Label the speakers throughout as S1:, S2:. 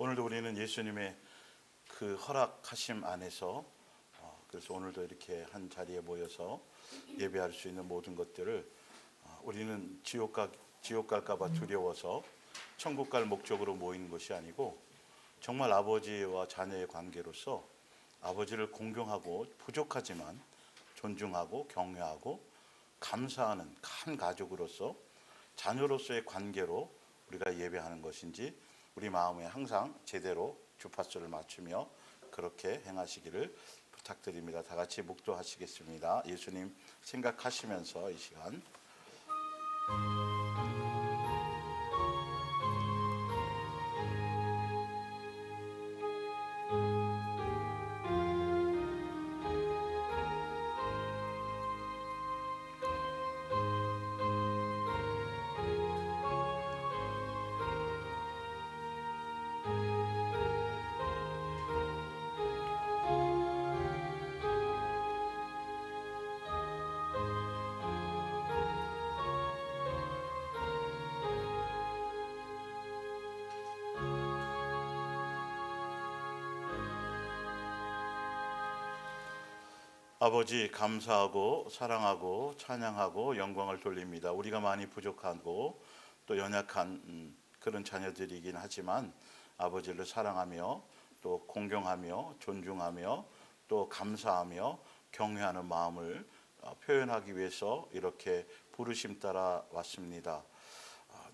S1: 오늘도 우리는 예수님의 그 허락하심 안에서 그래서 오늘도 이렇게 한 자리에 모여서 예배할 수 있는 모든 것들을 우리는 지옥 갈까 봐 두려워서 천국 갈 목적으로 모이는 것이 아니고 정말 아버지와 자녀의 관계로서 아버지를 공경하고 부족하지만 존중하고 경외하고 감사하는 한 가족으로서 자녀로서의 관계로 우리가 예배하는 것인지 우리 마음에 항상 제대로 주파수를 맞추며 그렇게 행하시기를 부탁드립니다. 다 같이 묵도하시겠습니다. 예수님 생각하시면서 이 시간 아버지 감사하고 사랑하고 찬양하고 영광을 돌립니다. 우리가 많이 부족하고 또 연약한 그런 자녀들이긴 하지만 아버지를 사랑하며 또 공경하며 존중하며 또 감사하며 경외하는 마음을 표현하기 위해서 이렇게 부르심 따라 왔습니다.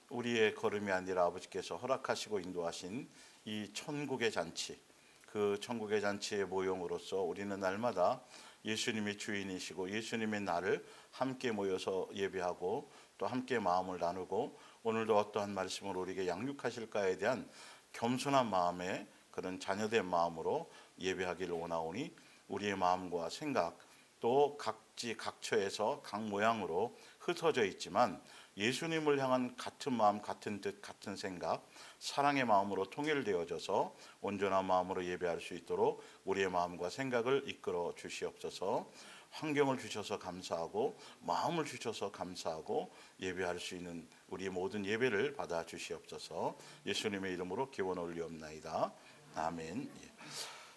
S1: 우리의 걸음이 아니라 아버지께서 허락하시고 인도하신 이 천국의 잔치, 그 천국의 잔치의 모형으로서 우리는 날마다 예수님이 주인이시고 예수님의 날을 함께 모여서 예배하고 또 함께 마음을 나누고 오늘도 어떠한 말씀을 우리에게 양육하실까에 대한 겸손한 마음에 그런 자녀된 마음으로 예배하기를 원하오니 우리의 마음과 생각 또 각지 각처에서 각 모양으로 흩어져 있지만 예수님을 향한 같은 마음, 같은 뜻, 같은 생각, 사랑의 마음으로 통일되어져서 온전한 마음으로 예배할 수 있도록 우리의 마음과 생각을 이끌어 주시옵소서. 환경을 주셔서 감사하고 마음을 주셔서 감사하고 예배할 수 있는 우리 모든 예배를 받아 주시옵소서. 예수님의 이름으로 기원 올리옵나이다. 아멘.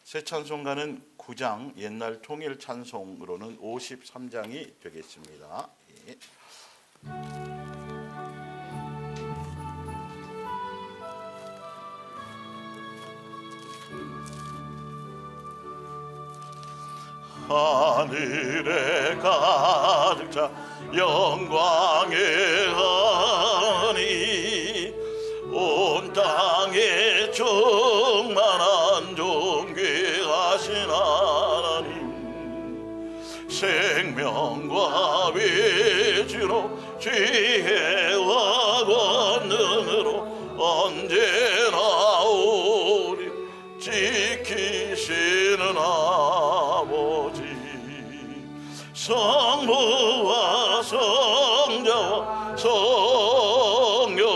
S1: 새 찬송가는 9장, 옛날 통일 찬송으로는 53장이 되겠습니다. 예. 하늘에 가득 차 영광의 하니 온 땅에 충만한 존귀하신 하나님 생명과 위주로 지혜와 권능으로 언제나 우리 지키시는 아버지 성부와 성자와 성령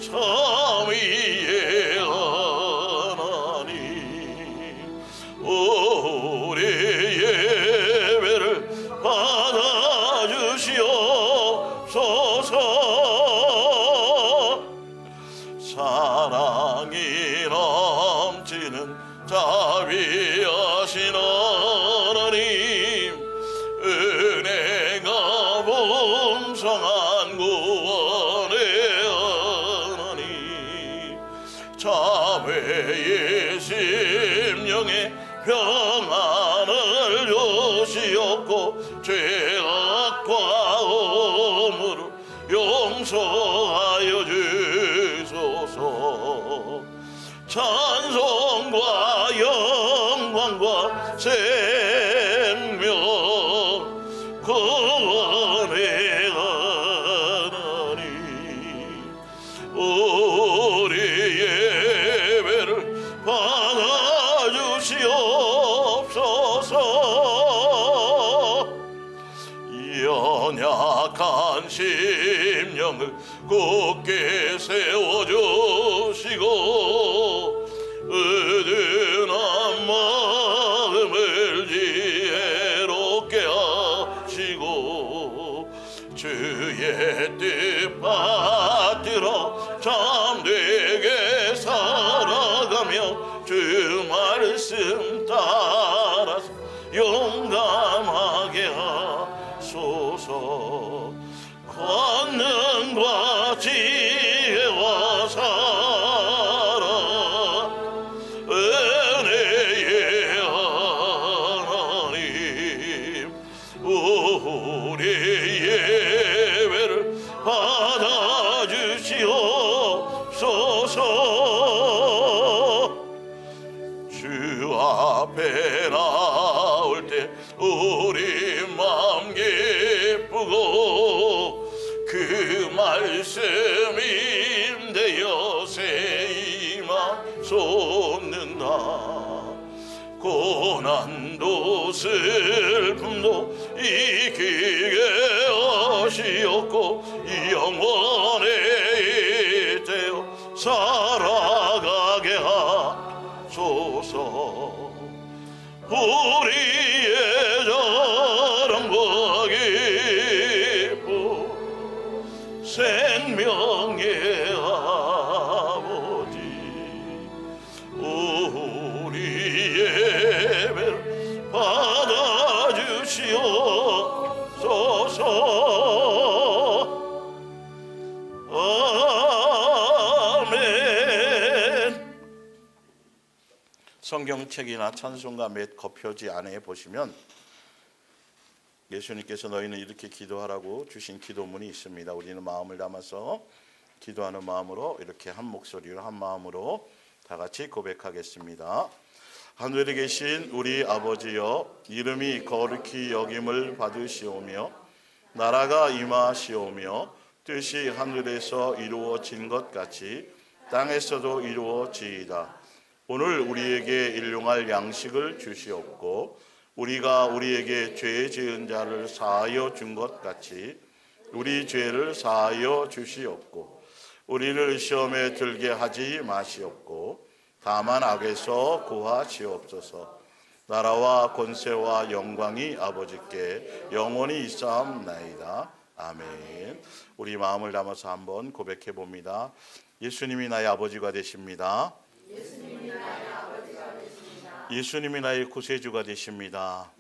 S1: 삼위의 하나님 우리 예배를 받아주시옵소서. 사랑이 넘치는 자비하신 하나님 은혜가 풍성한 구원의 하나님 자매의 심령에 평안을 주시옵고 죄악과 허물을 용서하여 주소서. 찬송과 영광과 생명 구원의 하나님 우리 예배를 받아주시옵소서. 연약한 심령을 굳게 세워주시고 어두운 마음을 지혜롭게 하시고 주의 뜻 받들어 잠되게 사 지혜와 사랑 은혜의 하나님 우리 예배를 받아주시옵소서. 주 앞에 나올 때 우리 마음 기쁘고 그 말씀이 임되어 새 희망 솟는다. 고난도 슬픔도 이기게 하시옵고 영원의 되어 살아가게 하소서. 우리의 자랑과 기쁨 생명의 아버지 우리 예배를 받아주시옵소서. 아멘. 성경책이나 찬송가 몇 겉표지 안에 보시면 예수님께서 너희는 이렇게 기도하라고 주신 기도문이 있습니다. 우리는 마음을 담아서 기도하는 마음으로 이렇게 한 목소리로 한 마음으로 다 같이 고백하겠습니다. 하늘에 계신 우리 아버지여, 이름이 거룩히 여김을 받으시오며 나라가 임하시오며 뜻이 하늘에서 이루어진 것 같이 땅에서도 이루어지이다. 오늘 우리에게 일용할 양식을 주시옵고 우리가 우리에게 죄 지은 자를 사하여 준 것 같이 우리 죄를 사하여 주시옵고 우리를 시험에 들게 하지 마시옵고 다만 악에서 구하시옵소서. 나라와 권세와 영광이 아버지께 영원히 있사옵나이다. 아멘. 우리 마음을 담아서 한번 고백해 봅니다. 예수님이 나의 아버지가 되십니다. 예수님이 나의 구세주가 되십니다.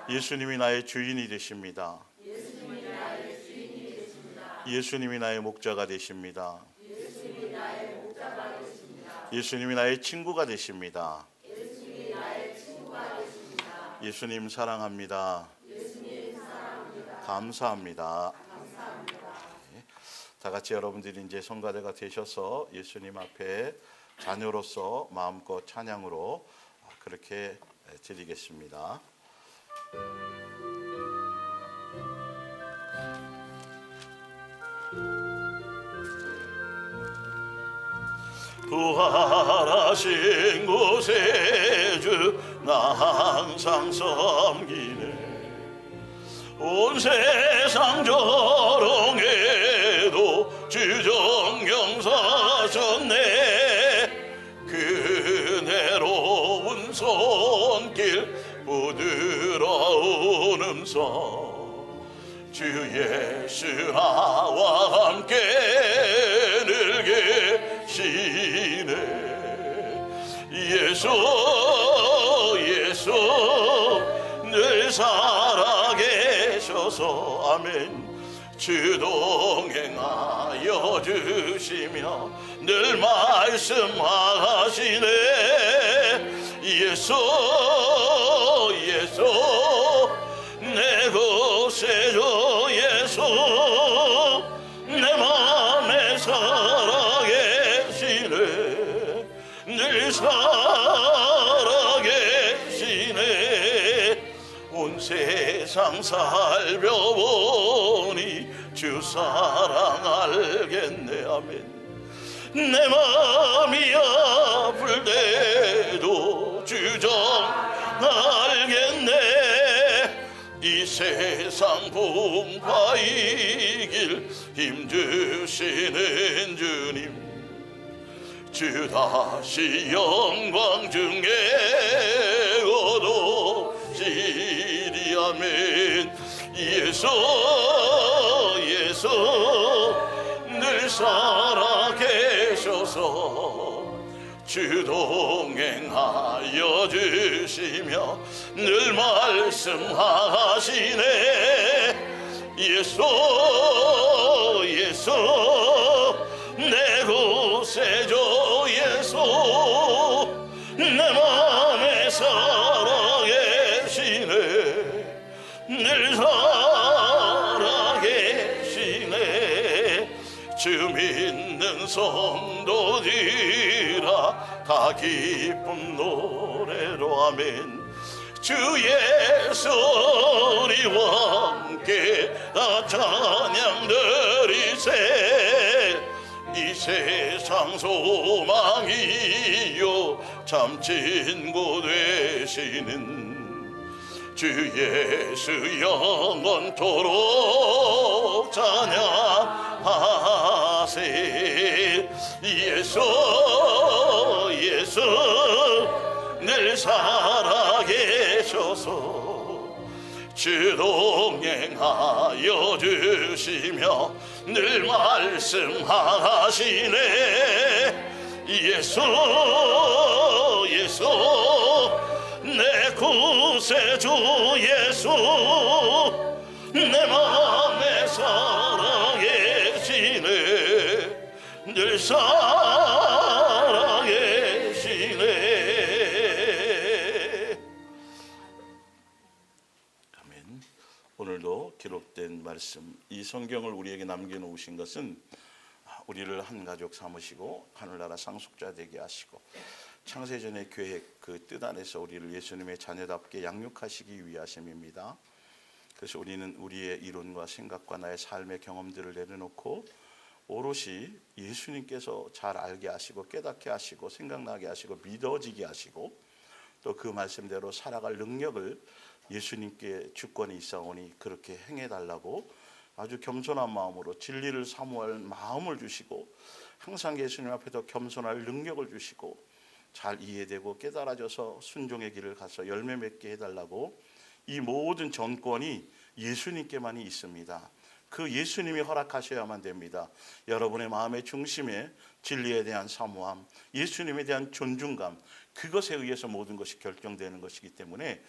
S1: 예수님이 나의 주인이 되십니다. 예수님이 나의 목자가 되십니다. 예수님이 나의 친구가 되십니다. 예수님 사랑합니다. 감사합니다. 다 같이 여러분들이 이제 성가대가 되셔서 예수님 앞에 자녀로서 마음껏 찬양으로 그렇게 드리겠습니다. 부활하신 구세주 나 항상 섬기네. 온 세상 조롱해도 주정경 사셨네. 그네로운 손길 부드러운 음성 주 예수 나와 함께 늘 계시네. 예수 늘 살아계셔서 아멘. 주 동행하여 주시며 늘 말씀하시네. 예수 내 구세주 예수 내 맘에 살아계시네. 늘 살아계시네. 온 세상 살펴보니 주 사랑 알겠네. 아멘. 내 마음이 아플 때도 주정 알겠네. 이 세상 풍파 이길 힘주시는 주님 주 다시 영광 중에 거두시리. 아멘. 예수 늘 살아계셔서 주 동행하여 주시며 늘 말씀하시네. 예수 예수 내 구세주 예수 내 맘에 살아계시네 늘 살아계시네 주 믿는 성도들아 다 기쁨 노래로 아멘 주 예수님과 함께 다 찬양 드리세 이 세상 소망이요 참 친구 되시는 주 예수 영원토록 찬양하세 예수 예수 늘 살아계셔서 주 동행하여 주시며 늘 말씀하시네 예수 예수 내 구세주 예수 내 맘에 살아계시네 늘 살아계시네 아멘. 오늘도 기록된 말씀 이 성경을 우리에게 남겨놓으신 것은 우리를 한 가족 삼으시고 하늘나라 상속자 되게 하시고 창세전의 계획 그 뜻 안에서 우리를 예수님의 자녀답게 양육하시기 위하심입니다. 그래서 우리는 우리의 이론과 생각과 나의 삶의 경험들을 내려놓고 오롯이 예수님께서 잘 알게 하시고 깨닫게 하시고 생각나게 하시고 믿어지게 하시고 또 그 말씀대로 살아갈 능력을 예수님께 주권이 있사오니 그렇게 행해달라고 아주 겸손한 마음으로 진리를 사모할 마음을 주시고 항상 예수님 앞에서 겸손할 능력을 주시고 잘 이해되고 깨달아져서 순종의 길을 가서 열매 맺게 해달라고 이 모든 전권이 예수님께만이 있습니다. 그 예수님이 허락하셔야만 됩니다. 여러분의 마음의 중심에 진리에 대한 사모함, 예수님에 대한 존중감 그것에 의해서 모든 것이 결정되는 것이기 때문에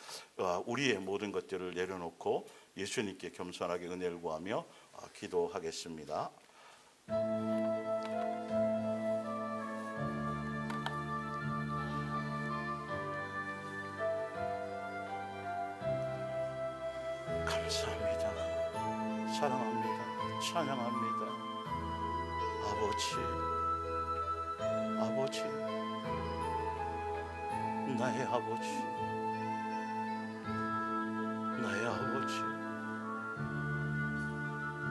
S1: 우리의 모든 것들을 내려놓고 예수님께 겸손하게 은혜를 구하며 기도하겠습니다. 감사합니다. 사랑합니다. 찬양합니다. 아버지 나의 아버지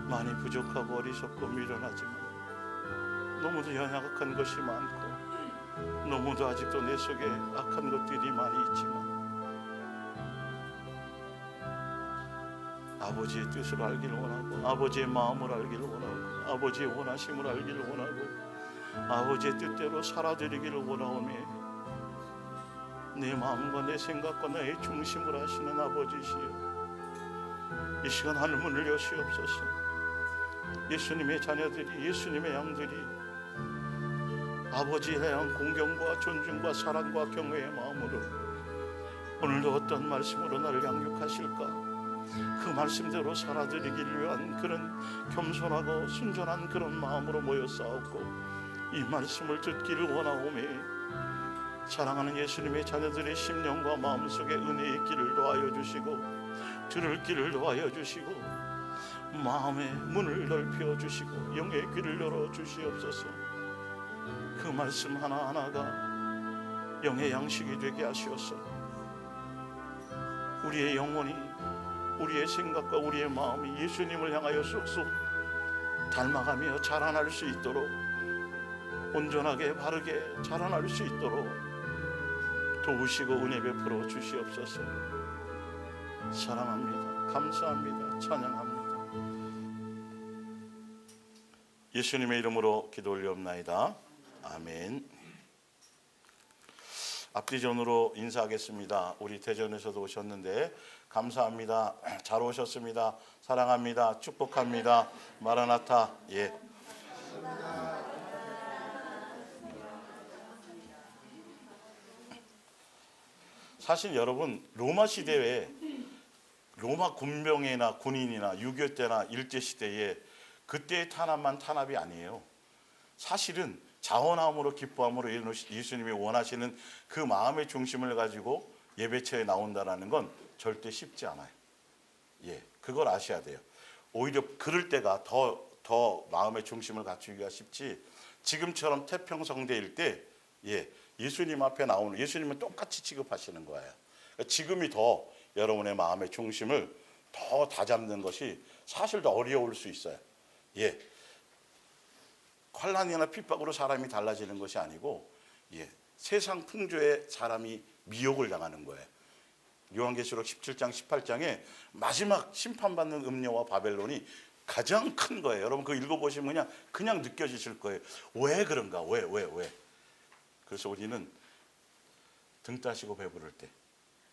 S1: 많이 부족하고 어리석고 미련하지만 너무도 연약한 것이 많고 너무도 아직도 내 속에 악한 것들이 많이 있지만 아버지의 뜻을 알기를 원하고 아버지의 마음을 알기를 원하고 아버지의 원하심을 알기를 원하고 아버지의 뜻대로 살아드리기를 원하오며 내 마음과 내 생각과 나의 중심을 하시는 아버지시여 이 시간 하늘문을 여시옵소서. 예수님의 자녀들이 예수님의 양들이 아버지에 대한 공경과 존중과 사랑과 경외의 마음으로 오늘도 어떤 말씀으로 나를 양육하실까 그 말씀대로 살아드리기를 위한 그런 겸손하고 순전한 그런 마음으로 모여 싸웠고 이 말씀을 듣기를 원하오매 사랑하는 예수님의 자녀들의 심령과 마음속에 은혜의 길을 도하여 주시고 들을 길을 도하여 주시고 마음의 문을 넓혀 주시고 영의 귀를 열어 주시옵소서. 그 말씀 하나하나가 영의 양식이 되게 하시옵소서. 우리의 영혼이 우리의 생각과 우리의 마음이 예수님을 향하여 쏙쏙 닮아가며 자라날 수 있도록 온전하게 바르게 자라날 수 있도록 도우시고 은혜 베풀어 주시옵소서. 사랑합니다. 감사합니다. 찬양합니다. 예수님의 이름으로 기도 올리옵나이다. 아멘. 앞뒤전으로 인사하겠습니다. 우리 대전에서도 오셨는데 감사합니다. 잘 오셨습니다. 사랑합니다. 축복합니다. 마라나타. 예. 로마 로마 군병이나 군인이나 6.25 때나 일제시대에 그때의 탄압만 탄압이 아니에요. 사실은 자원함으로 기뻐함으로 예수님이 원하시는 그 마음의 중심을 가지고 예배처에 나온다는 건 절대 쉽지 않아요. 예, 그걸 아셔야 돼요. 오히려 그럴 때가 더 마음의 중심을 갖추기가 쉽지, 지금처럼 태평성대일 때 예수님 앞에 나오는, 예수님은 똑같이 취급하시는 거예요. 지금이 더 여러분의 마음의 중심을 더 다잡는 것이 사실 더 어려울 수 있어요. 예, 환난이나 핍박으로 사람이 달라지는 것이 아니고 세상 풍조에 사람이 미혹을 당하는 거예요. 요한계시록 17장 18장에 마지막 심판받는 음녀와 바벨론이 가장 큰 거예요. 여러분 그거 읽어보시면 그냥 느껴지실 거예요. 왜 그런가? 왜? 그래서 우리는 등 따시고 배부를 때,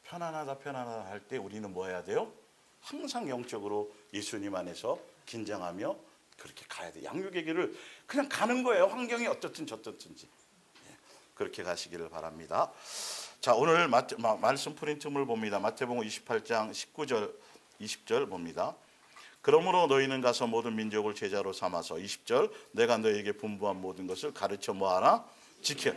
S1: 편안하다 할 때 우리는 뭐 해야 돼요? 항상 영적으로 예수님 안에서 긴장하며 그렇게 가야 돼요. 양육의 길을 그냥 가는 거예요. 환경이 어떻든 저떻든지. 그렇게 가시기를 바랍니다. 자, 오늘 말씀 프린트물 봅니다. 마태복음 28장 19절 20절 봅니다. 그러므로 너희는 가서 모든 민족을 제자로 삼아서 20절 내가 너희에게 분부한 모든 것을 가르쳐 뭐하라? 지켜.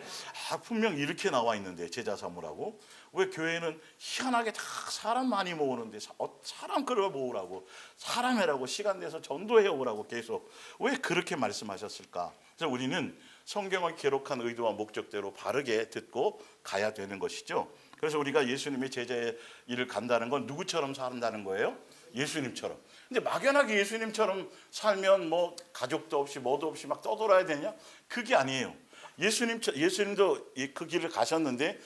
S1: 분명 이렇게 나와 있는데 제자 삼으라고. 왜 교회는 희한하게 다 사람 많이 모으는데 사람 끌어 모으라고, 사람 해라고, 시간 내서 전도해 오라고 계속 왜 그렇게 말씀하셨을까? 그래서 우리는 성경을 기록한 의도와 목적대로 바르게 듣고 가야 되는 것이죠. 그래서 우리가 예수님의 제자의 일을 간다는 건 누구처럼 산다는 거예요? 예수님처럼. 근데 막연하게 예수님처럼 살면 뭐 가족도 없이 뭐도 없이 막 떠돌아야 되냐? 그게 아니에요. 예수님도 그 길을 가셨는데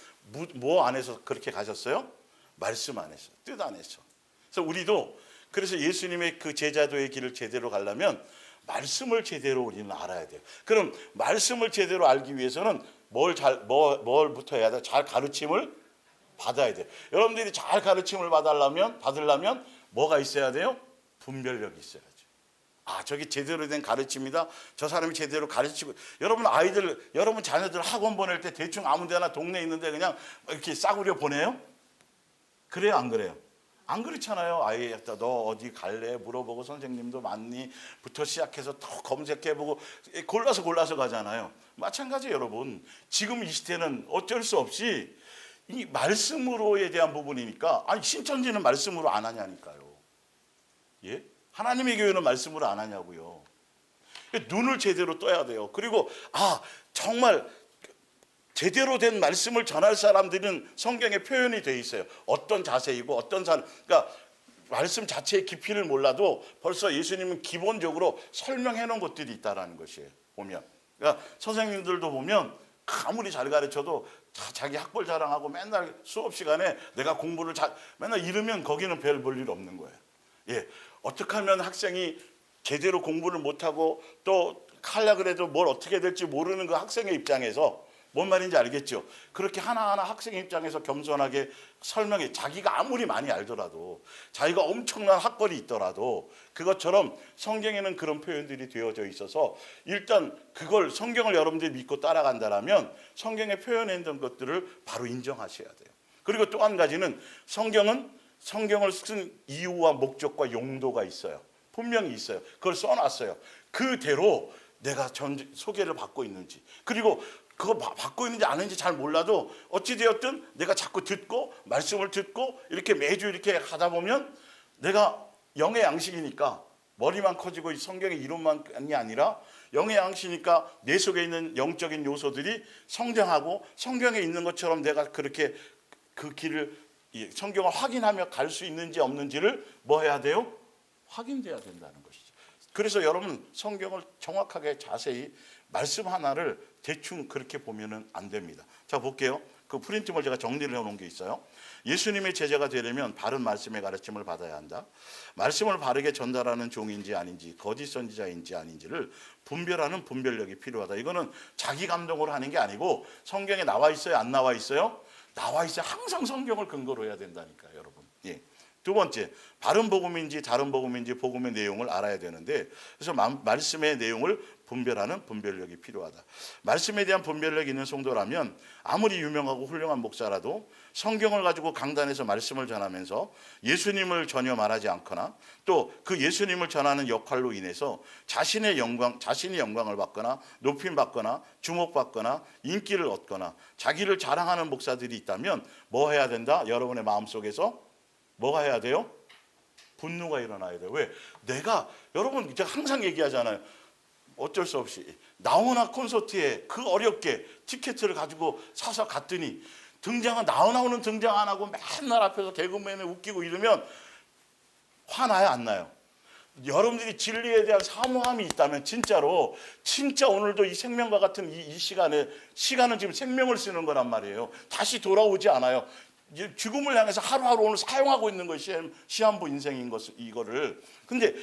S1: 뭐 안에서 그렇게 가셨어요? 말씀 안에서, 뜻 안에서. 그래서 우리도 그래서 예수님의 그 제자도의 길을 제대로 가려면 말씀을 제대로 우리는 알아야 돼요. 그럼 말씀을 제대로 알기 위해서는 뭘부터 해야 돼? 잘 가르침을 받아야 돼요. 여러분들이 잘 가르침을 받으려면 뭐가 있어야 돼요? 분별력이 있어야죠. 저게 제대로 된 가르침이다. 저 사람이 제대로 가르치고. 여러분 자녀들 학원 보낼 때 대충 아무 데나 동네에 있는데 그냥 이렇게 싸구려 보내요? 그래요, 안 그래요? 안 그렇잖아요. 아예 너 어디 갈래? 물어보고 선생님도 맞니? 부터 시작해서 더 검색해보고 골라서 가잖아요. 마찬가지예요, 여러분. 지금 이 시대는 어쩔 수 없이 이 말씀으로에 대한 부분이니까, 신천지는 말씀으로 안 하냐니까요. 예? 하나님의 교회는 말씀으로 안 하냐고요. 눈을 제대로 떠야 돼요. 그리고 정말 제대로 된 말씀을 전할 사람들은 성경에 표현이 돼 있어요. 어떤 자세이고 어떤 사람, 그러니까 말씀 자체의 깊이를 몰라도 벌써 예수님은 기본적으로 설명해 놓은 것들이 있다라는 것이에요. 보면, 그러니까 선생님들도 보면 아무리 잘 가르쳐도 자기 학벌 자랑하고 맨날 수업 시간에 내가 공부를 맨날 이러면 거기는 별 볼 일 없는 거예요. 어떻게 하면 학생이 제대로 공부를 못하고 또 하려고 그래도 뭘 어떻게 될지 모르는 그 학생의 입장에서 뭔 말인지 알겠죠? 그렇게 하나하나 학생의 입장에서 겸손하게 설명해. 자기가 아무리 많이 알더라도, 자기가 엄청난 학벌이 있더라도 그것처럼 성경에는 그런 표현들이 되어져 있어서 일단 그걸 성경을 여러분들이 믿고 따라간다면 성경에 표현했던 것들을 바로 인정하셔야 돼요. 그리고 또 한 가지는 성경을 쓴 이유와 목적과 용도가 있어요. 분명히 있어요. 그걸 써놨어요. 그대로 내가 소개를 받고 있는지, 그리고 그거 받고 있는지 아는지 잘 몰라도 어찌되었든 내가 자꾸 듣고 말씀을 듣고 이렇게 매주 이렇게 하다 보면 내가 영의 양식이니까 머리만 커지고 성경의 이론만이 아니라 영의 양식이니까 내 속에 있는 영적인 요소들이 성장하고 성경에 있는 것처럼 내가 그렇게 그 길을 성경을 확인하며 갈 수 있는지 없는지를 뭐 해야 돼요? 확인돼야 된다는 것이죠. 그래서 여러분 성경을 정확하게 자세히 말씀 하나를 대충 그렇게 보면은 안 됩니다. 자, 볼게요. 그 프린트물 제가 정리를 해놓은 게 있어요. 예수님의 제자가 되려면 바른 말씀의 가르침을 받아야 한다. 말씀을 바르게 전달하는 종인지 아닌지, 거짓 선지자인지 아닌지를 분별하는 분별력이 필요하다. 이거는 자기 감동으로 하는 게 아니고 성경에 나와 있어요, 안 나와 있어요? 나와 있어요. 항상 성경을 근거로 해야 된다니까요, 여러분. 두 번째, 바른 복음인지 다른 복음인지 복음의 내용을 알아야 되는데, 그래서 말씀의 내용을 분별하는 분별력이 필요하다. 말씀에 대한 분별력이 있는 성도라면 아무리 유명하고 훌륭한 목사라도 성경을 가지고 강단에서 말씀을 전하면서 예수님을 전혀 말하지 않거나 또 그 예수님을 전하는 역할로 인해서 자신이 영광을 받거나 높임 받거나 주목받거나 인기를 얻거나 자기를 자랑하는 목사들이 있다면 뭐 해야 된다? 여러분의 마음속에서 뭐가 해야 돼요? 분노가 일어나야 돼요. 왜? 여러분 제가 항상 얘기하잖아요. 어쩔 수 없이 나훈아 콘서트에 그 어렵게 티켓을 가지고 사서 갔더니 나훈아는 등장 안 하고 맨날 앞에서 개그맨에 웃기고 이러면 화나요, 안 나요? 여러분들이 진리에 대한 사모함이 있다면 진짜 오늘도 이 생명과 같은 이 시간은 지금 생명을 쓰는 거란 말이에요. 다시 돌아오지 않아요. 죽음을 향해서 하루하루 오늘 사용하고 있는 것이 시한부 인생인 이거를. 근데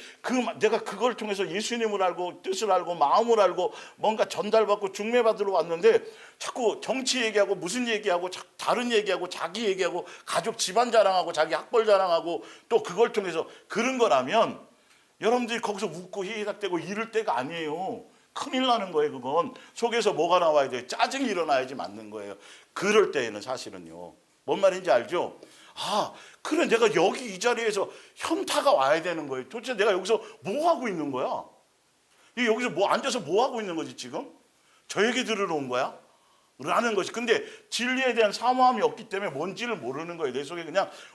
S1: 내가 그걸 통해서 예수님을 알고 뜻을 알고 마음을 알고 뭔가 전달받고 중매받으러 왔는데 자꾸 정치 얘기하고 무슨 얘기하고 다른 얘기하고 자기 얘기하고 가족 집안 자랑하고 자기 학벌 자랑하고 또 그걸 통해서 그런 거라면 여러분들이 거기서 웃고 희희닥대고 이럴 때가 아니에요. 큰일 나는 거예요. 그건 속에서 뭐가 나와야 돼요? 짜증이 일어나야지 맞는 거예요. 그럴 때에는 사실은요, 뭔 말인지 알죠? 그래, 내가 여기 이 자리에서 현타가 와야 되는 거예요. 도대체 내가 여기서 뭐 하고 있는 거야? 여기서 앉아서 뭐 하고 있는 거지 지금? 저 얘기 들으러 온 거야? 라는 것이. 근데 진리에 대한 사모함이 없기 때문에 뭔지를 모르는 거예요. 내 속에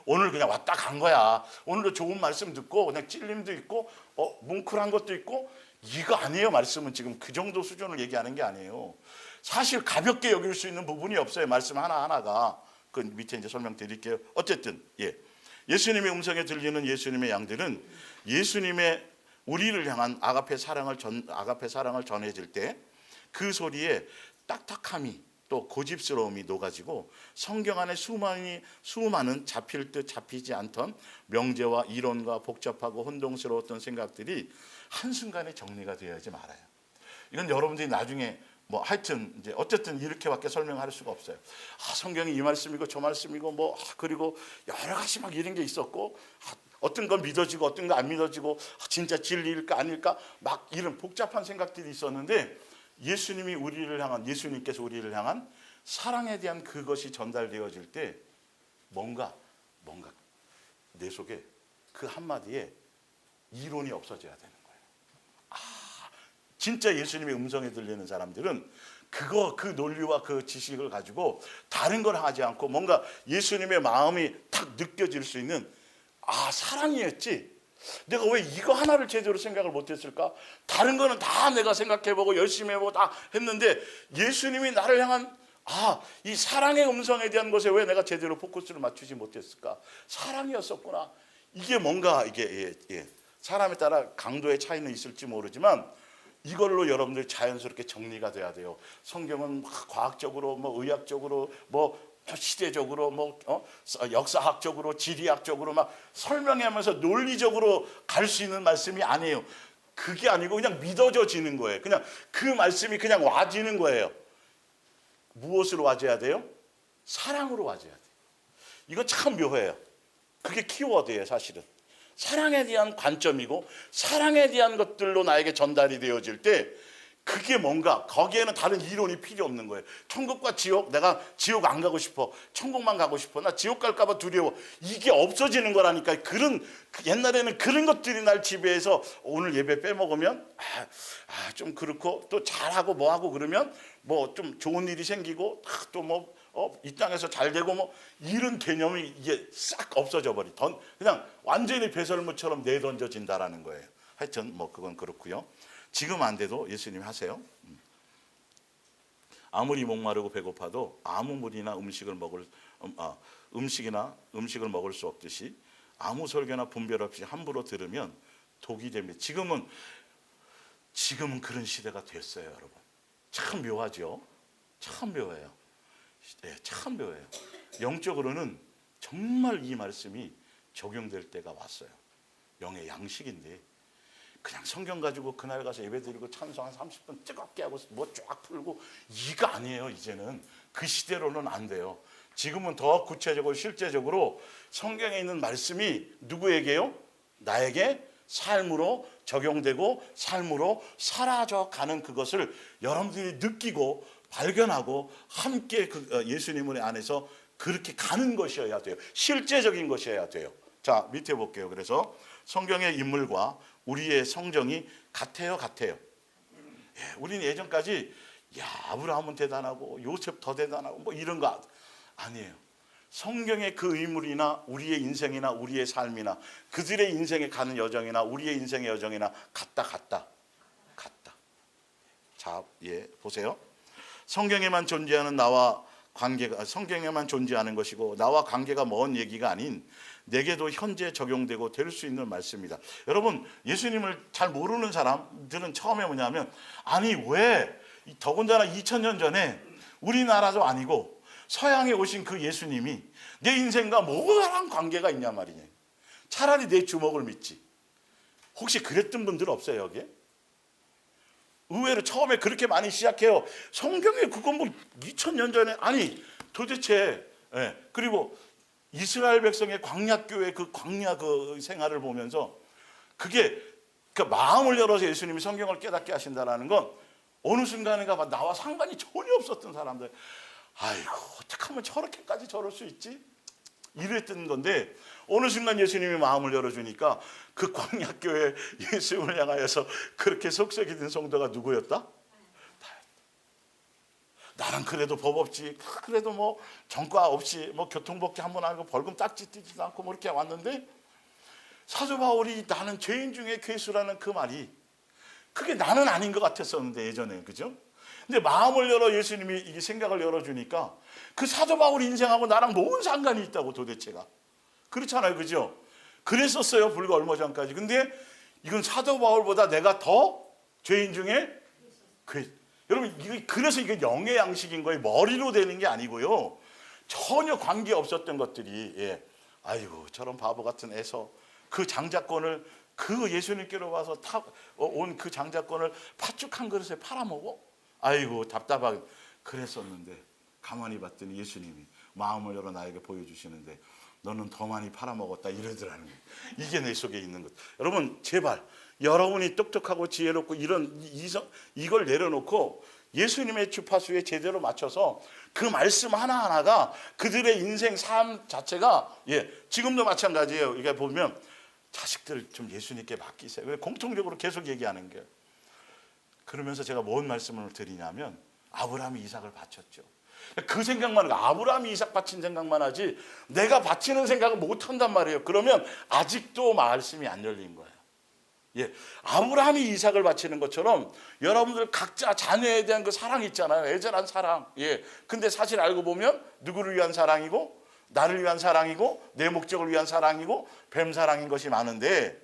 S1: 오늘 그냥 왔다 간 거야. 오늘도 좋은 말씀 듣고 그냥 찔림도 있고 뭉클한 것도 있고, 이거 아니에요. 말씀은 지금 그 정도 수준을 얘기하는 게 아니에요. 사실 가볍게 여길 수 있는 부분이 없어요. 말씀 하나하나가. 그 밑에 이제 설명드릴게요. 어쨌든 예수님의 음성에 들리는 예수님의 양들은 예수님의 우리를 향한 아가페 사랑을 전해질 때 그 소리에 딱딱함이 또 고집스러움이 녹아지고 성경 안에 수많은 잡힐 듯 잡히지 않던 명제와 이론과 복잡하고 혼동스러웠던 생각들이 한순간에 정리가 되어야지 말아요. 이건 여러분들이 나중에 하여튼 이제 어쨌든 이렇게밖에 설명할 수가 없어요. 성경이 이 말씀이고 저 말씀이고 그리고 여러 가지 막 이런 게 있었고 어떤 건 믿어지고 어떤 건 안 믿어지고 진짜 진리일까 아닐까 막 이런 복잡한 생각들이 있었는데 예수님께서 우리를 향한 사랑에 대한 그것이 전달되어질 때 뭔가 내 속에 그 한마디에 이론이 없어져야 되는 거예요. 진짜 예수님의 음성에 들리는 사람들은 그 논리와 그 지식을 가지고 다른 걸 하지 않고 뭔가 예수님의 마음이 딱 느껴질 수 있는 사랑이었지. 내가 왜 이거 하나를 제대로 생각을 못했을까? 다른 거는 다 내가 생각해보고 열심히 해보고 다 했는데 예수님이 나를 향한 이 사랑의 음성에 대한 것에 왜 내가 제대로 포커스를 맞추지 못했을까? 사랑이었었구나. 이게 뭔가 사람에 따라 강도의 차이는 있을지 모르지만 이걸로 여러분들 자연스럽게 정리가 돼야 돼요. 성경은 과학적으로 의학적으로 시대적으로 역사학적으로 지리학적으로 막 설명하면서 논리적으로 갈 수 있는 말씀이 아니에요. 그게 아니고 그냥 믿어져지는 거예요. 그냥 그 말씀이 그냥 와지는 거예요. 무엇으로 와져야 돼요? 사랑으로 와져야 돼요. 이거 참 묘해요. 그게 키워드예요, 사실은. 사랑에 대한 관점이고 사랑에 대한 것들로 나에게 전달이 되어질 때 그게 뭔가 거기에는 다른 이론이 필요 없는 거예요. 천국과 지옥, 내가 지옥 안 가고 싶어, 천국만 가고 싶어, 나 지옥 갈까 봐 두려워, 이게 없어지는 거라니까. 옛날에는 그런 것들이 날 지배해서 오늘 예배 빼먹으면 좀 그렇고 또 잘하고 뭐하고 그러면 좀 좋은 일이 생기고 또 이 땅에서 잘 되고 이런 개념이 이게 싹 없어져 그냥 완전히 배설물처럼 내던져진다라는 거예요. 하여튼 그건 그렇고요. 지금 안 돼도 예수님 하세요. 아무리 목마르고 배고파도 아무 물이나 음식을 먹을 수 없듯이 아무 설교나 분별 없이 함부로 들으면 독이 됩니다. 지금은 그런 시대가 됐어요, 여러분. 참 묘하죠. 참 묘해요. 참 묘해요. 영적으로는 정말 이 말씀이 적용될 때가 왔어요. 영의 양식인데 그냥 성경 가지고 그날 가서 예배드리고 찬송 한 30분 뜨겁게 하고 쫙 풀고 이거 아니에요. 이제는 그 시대로는 안 돼요. 지금은 더 구체적으로 실제적으로 성경에 있는 말씀이 누구에게요? 나에게 삶으로 적용되고 삶으로 사라져가는 그것을 여러분들이 느끼고 발견하고 함께 예수님의 안에서 그렇게 가는 것이어야 돼요. 실제적인 것이어야 돼요. 자, 밑에 볼게요. 그래서 성경의 인물과 우리의 성정이 같아요. 예, 우리는 예전까지 아브라함은 대단하고 요셉 더 대단하고 뭐 이런 거 아니에요. 성경의 그 인물이나 우리의 인생이나 우리의 삶이나 그들의 인생에 가는 여정이나 우리의 인생의 여정이나 같다. 자, 예, 보세요. 성경에만 존재하는 나와 관계가 성경에만 존재하는 것이고 나와 관계가 먼 얘기가 아닌 내게도 현재 적용되고 될 수 있는 말씀입니다. 여러분, 예수님을 잘 모르는 사람들은 처음에 뭐냐면 아니 왜 더군다나 2000년 전에 우리나라도 아니고 서양에 오신 그 예수님이 내 인생과 뭐랑 관계가 있냐 말이냐. 차라리 내 주먹을 믿지. 혹시 그랬던 분들 없어요 여기에? 의외로 처음에 그렇게 많이 시작해요. 성경에 그건 뭐 2000년 전에 아니 도대체 그리고 이스라엘 백성의 광야교회 그 광야 그 생활을 보면서 그게 그 마음을 열어서 예수님이 성경을 깨닫게 하신다라는 건 어느 순간인가 나와 상관이 전혀 없었던 사람들 아이고 어떻게 하면 저렇게까지 저럴 수 있지? 이랬던 건데 어느 순간 예수님이 마음을 열어주니까 그 광야교회 예수님을 향하여서 그렇게 속삭이 든 성도가 누구였다? 나는 그래도 법 없지 그래도 뭐 전과 없이 뭐 교통법규 한번 알고 벌금 딱지 띄지도 않고 뭐 이렇게 왔는데 사도 바울이 나는 죄인 중에 괴수라는 그 말이 그게 나는 아닌 것 같았었는데 예전에 그죠? 근데 마음을 열어 예수님이 이 생각을 열어주니까 그 사도 바울 인생하고 나랑 뭔 상관이 있다고 도대체가 그렇잖아요 그죠? 그랬었어요 불과 얼마 전까지. 근데 이건 사도 바울보다 내가 더 죄인 중에 여러분 그래서 이게 영의 양식인 거예요. 머리로 되는 게 아니고요. 전혀 관계 없었던 것들이 아이고 저런 바보 같은 애서 그 장자권을 그 예수님께로 와서 온 그 장자권을 팥죽 한 그릇에 팔아먹어? 아이고 답답하게 그랬었는데 가만히 봤더니 예수님이 마음을 열어 나에게 보여주시는데 너는 더 많이 팔아먹었다 이러더라는 거예요. 이게 내 속에 있는 것. 여러분 제발 여러분이 똑똑하고 지혜롭고 이걸 내려놓고 예수님의 주파수에 제대로 맞춰서 그 말씀 하나하나가 그들의 인생 삶 자체가 지금도 마찬가지예요. 이게 보면 자식들 좀 예수님께 맡기세요. 공통적으로 계속 얘기하는 거예요. 그러면서 제가 뭔 말씀을 드리냐면 아브라함이 이삭을 바쳤죠. 그 생각만 하고 아브라함이 이삭 바친 생각만 하지 내가 바치는 생각을 못 한단 말이에요. 그러면 아직도 말씀이 안 열린 거예요. 아브라함이 이삭을 바치는 것처럼 여러분들 각자 자녀에 대한 그 사랑 있잖아요. 애절한 사랑. 근데 사실 알고 보면 누구를 위한 사랑이고 나를 위한 사랑이고 내 목적을 위한 사랑이고 뱀 사랑인 것이 많은데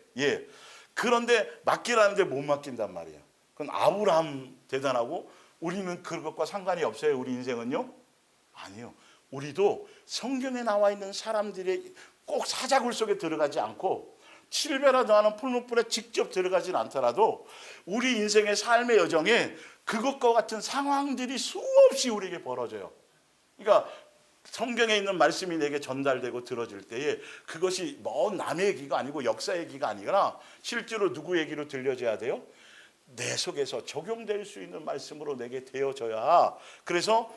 S1: 그런데 맡기라는데 못 맡긴단 말이에요. 그건 아브라함 대단하고 우리는 그것과 상관이 없어요. 우리 인생은요? 아니요. 우리도 성경에 나와 있는 사람들의 꼭 사자굴 속에 들어가지 않고 칠배라 더하는 풀무불에 직접 들어가진 않더라도 우리 인생의 삶의 여정에 그것과 같은 상황들이 수없이 우리에게 벌어져요. 그러니까 성경에 있는 말씀이 내게 전달되고 들어질 때에 그것이 먼 남의 얘기가 아니고 역사 얘기가 아니라 실제로 누구 얘기로 들려져야 돼요? 내 속에서 적용될 수 있는 말씀으로 내게 되어져야. 그래서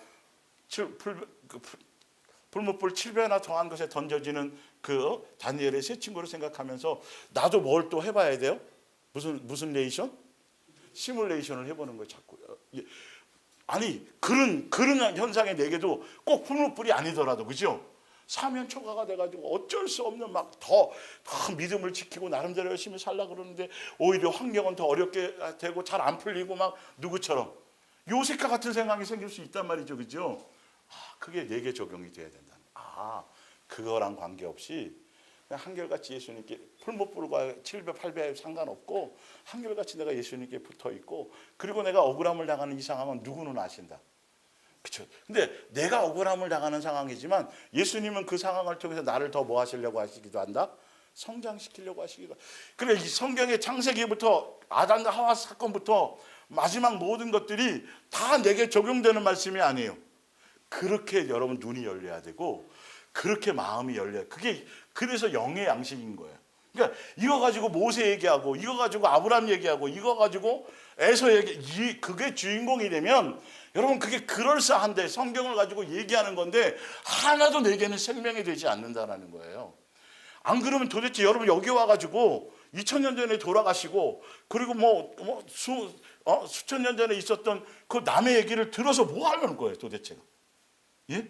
S1: 풀무불 7배나 더한 것에 던져지는 그 다니엘의 세 친구를 생각하면서 나도 뭘 또 해봐야 돼요? 무슨 레이션? 시뮬레이션을 해보는 거예요. 자꾸. 아니 그런 현상이 내게도 꼭 풀무불이 아니더라도 그죠? 사면 초과가 돼가지고 어쩔 수 없는 막 더 믿음을 지키고 나름대로 열심히 살라 그러는데 오히려 환경은 더 어렵게 되고 잘 안 풀리고 막 누구처럼 요셉과 같은 생각이 생길 수 있단 말이죠, 그죠? 그게 내게 적용이 돼야 된다. 그거랑 관계없이 그냥 한결같이 예수님께 풀무불과 7배, 8배 상관없고 한결같이 내가 예수님께 붙어 있고 그리고 내가 억울함을 당하는 이 상황은 누구는 아신다. 그렇죠. 근데 내가 억울함을 당하는 상황이지만 예수님은 그 상황을 통해서 나를 더 뭐 하시려고 하시기도 한다? 성장시키려고 하시기도. 그래 이 성경의 창세기부터 아담과 하와 사건부터 마지막 모든 것들이 다 내게 적용되는 말씀이 아니에요. 그렇게 여러분 눈이 열려야 되고 그렇게 마음이 열려야, 그게 그래서 영의 양식인 거예요. 그러니까 이거 가지고 모세 얘기하고 이거 가지고 아브라함 얘기하고 이거 가지고 에서 얘기, 그게 주인공이 되면 여러분 그게 그럴싸한데 성경을 가지고 얘기하는 건데 하나도 내게는 생명이 되지 않는다라는 거예요. 안 그러면 도대체 여러분 여기 와가지고 2000년 전에 돌아가시고 그리고 수천 년 전에 있었던 그 남의 얘기를 들어서 뭐 하려는 거예요 도대체? 예?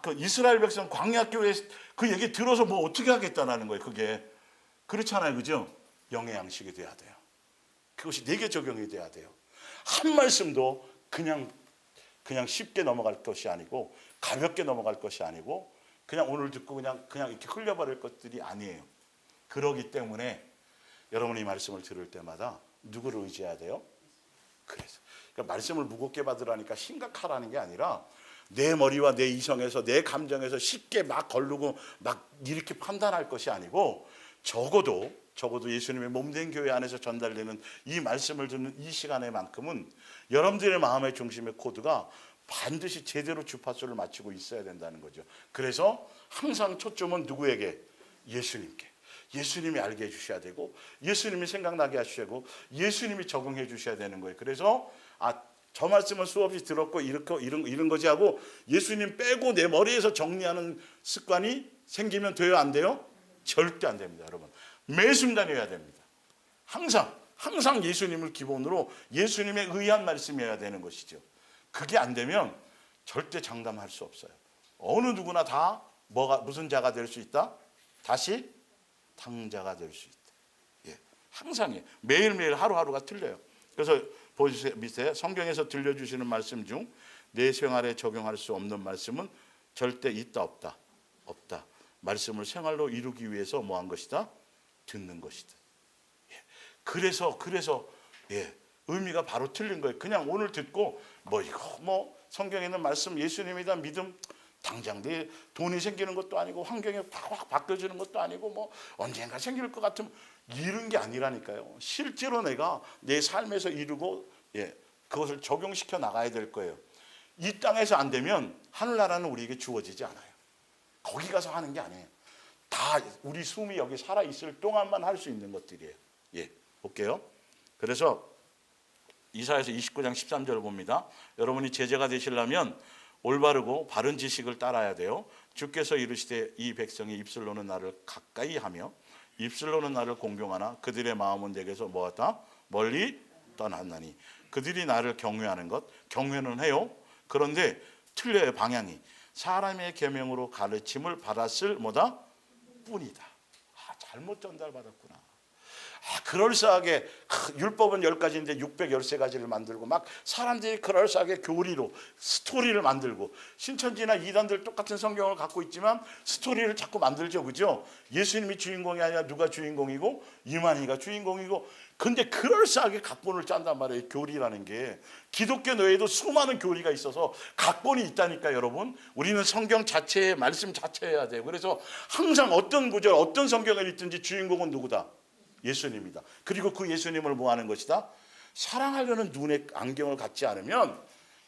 S1: 그 이스라엘 백성 광야교회 그 얘기 들어서 뭐 어떻게 하겠다라는 거예요. 그게 그렇잖아요, 그죠? 영의 양식이 돼야 돼요. 그것이 내게 적용이 돼야 돼요. 한 말씀도 그냥 쉽게 넘어갈 것이 아니고 가볍게 넘어갈 것이 아니고 그냥 오늘 듣고 그냥 이렇게 흘려버릴 것들이 아니에요. 그러기 때문에 여러분이 말씀을 들을 때마다 누구를 의지해야 돼요? 그래서 그러니까 말씀을 무겁게 받으라니까 심각하라는 게 아니라 내 머리와 내 이성에서 내 감정에서 쉽게 막 거르고 막 이렇게 판단할 것이 아니고 적어도 예수님의 몸된 교회 안에서 전달되는 이 말씀을 듣는 이 시간에만큼은 여러분들의 마음의 중심의 코드가 반드시 제대로 주파수를 맞추고 있어야 된다는 거죠. 그래서 항상 초점은 누구에게? 예수님께. 예수님이 알게 해주셔야 되고 예수님이 생각나게 하셔야 되고 예수님이 적응해 주셔야 되는 거예요. 그래서 저 말씀은 수없이 들었고 이런 거지 하고 예수님 빼고 내 머리에서 정리하는 습관이 생기면 돼요? 안 돼요? 절대 안 됩니다. 여러분 매 순간이어야 됩니다. 항상 예수님을 기본으로 예수님에 의한 말씀이어야 되는 것이죠. 그게 안 되면 절대 장담할 수 없어요. 어느 누구나 다 무슨 자가 될 수 있다? 다시 탕자가 될 수 있다. 예, 항상이에요. 매일매일 하루하루가 틀려요. 그래서 보세요. 밑에 성경에서 들려주시는 말씀 중 내 생활에 적용할 수 없는 말씀은 절대 있다 없다. 말씀을 생활로 이루기 위해서 뭐한 것이다? 듣는 것이다. 예. 그래서 의미가 바로 틀린 거예요. 그냥 오늘 듣고 성경에 있는 말씀 예수님이다 믿음 당장 내 돈이 생기는 것도 아니고 환경이 확 바뀌어지는 것도 아니고 언젠가 생길 것 같은 이런 게 아니라니까요. 실제로 내가 내 삶에서 이루고 그것을 적용시켜 나가야 될 거예요. 이 땅에서 안 되면 하늘나라는 우리에게 주어지지 않아요. 거기 가서 하는 게 아니에요. 다 우리 숨이 여기 살아있을 동안만 할 수 있는 것들이에요. 예, 볼게요. 그래서 이사야서 29장 13절을 봅니다. 여러분이 제자가 되시려면 올바르고 바른 지식을 따라야 돼요. 주께서 이르시되 이 백성이 입술로는 나를 가까이 하며 입술로는 나를 공경하나 그들의 마음은 내게서 뭐하다? 멀리 떠났나니. 그들이 나를 경외하는 것, 경외는 해요. 그런데 틀려요. 방향이. 사람의 계명으로 가르침을 받았을 뿐이다. 잘못 전달받았구나. 그럴싸하게 율법은 10가지인데 613가지를 만들고 막 사람들이 그럴싸하게 교리로 스토리를 만들고 신천지나 이단들 똑같은 성경을 갖고 있지만 스토리를 자꾸 만들죠. 그죠? 예수님이 주인공이 아니라 누가 주인공이고 이만희가 주인공이고 근데 그럴싸하게 각본을 짠단 말이에요. 교리라는 게 기독교 내에도 수많은 교리가 있어서 각본이 있다니까 여러분. 우리는 성경 자체에 말씀 자체해야 돼요. 그래서 항상 어떤 구절 어떤 성경을 읽든지 주인공은 누구다? 예수님이다. 그리고 그 예수님을 뭐 하는 것이다? 사랑하려는 눈의 안경을 갖지 않으면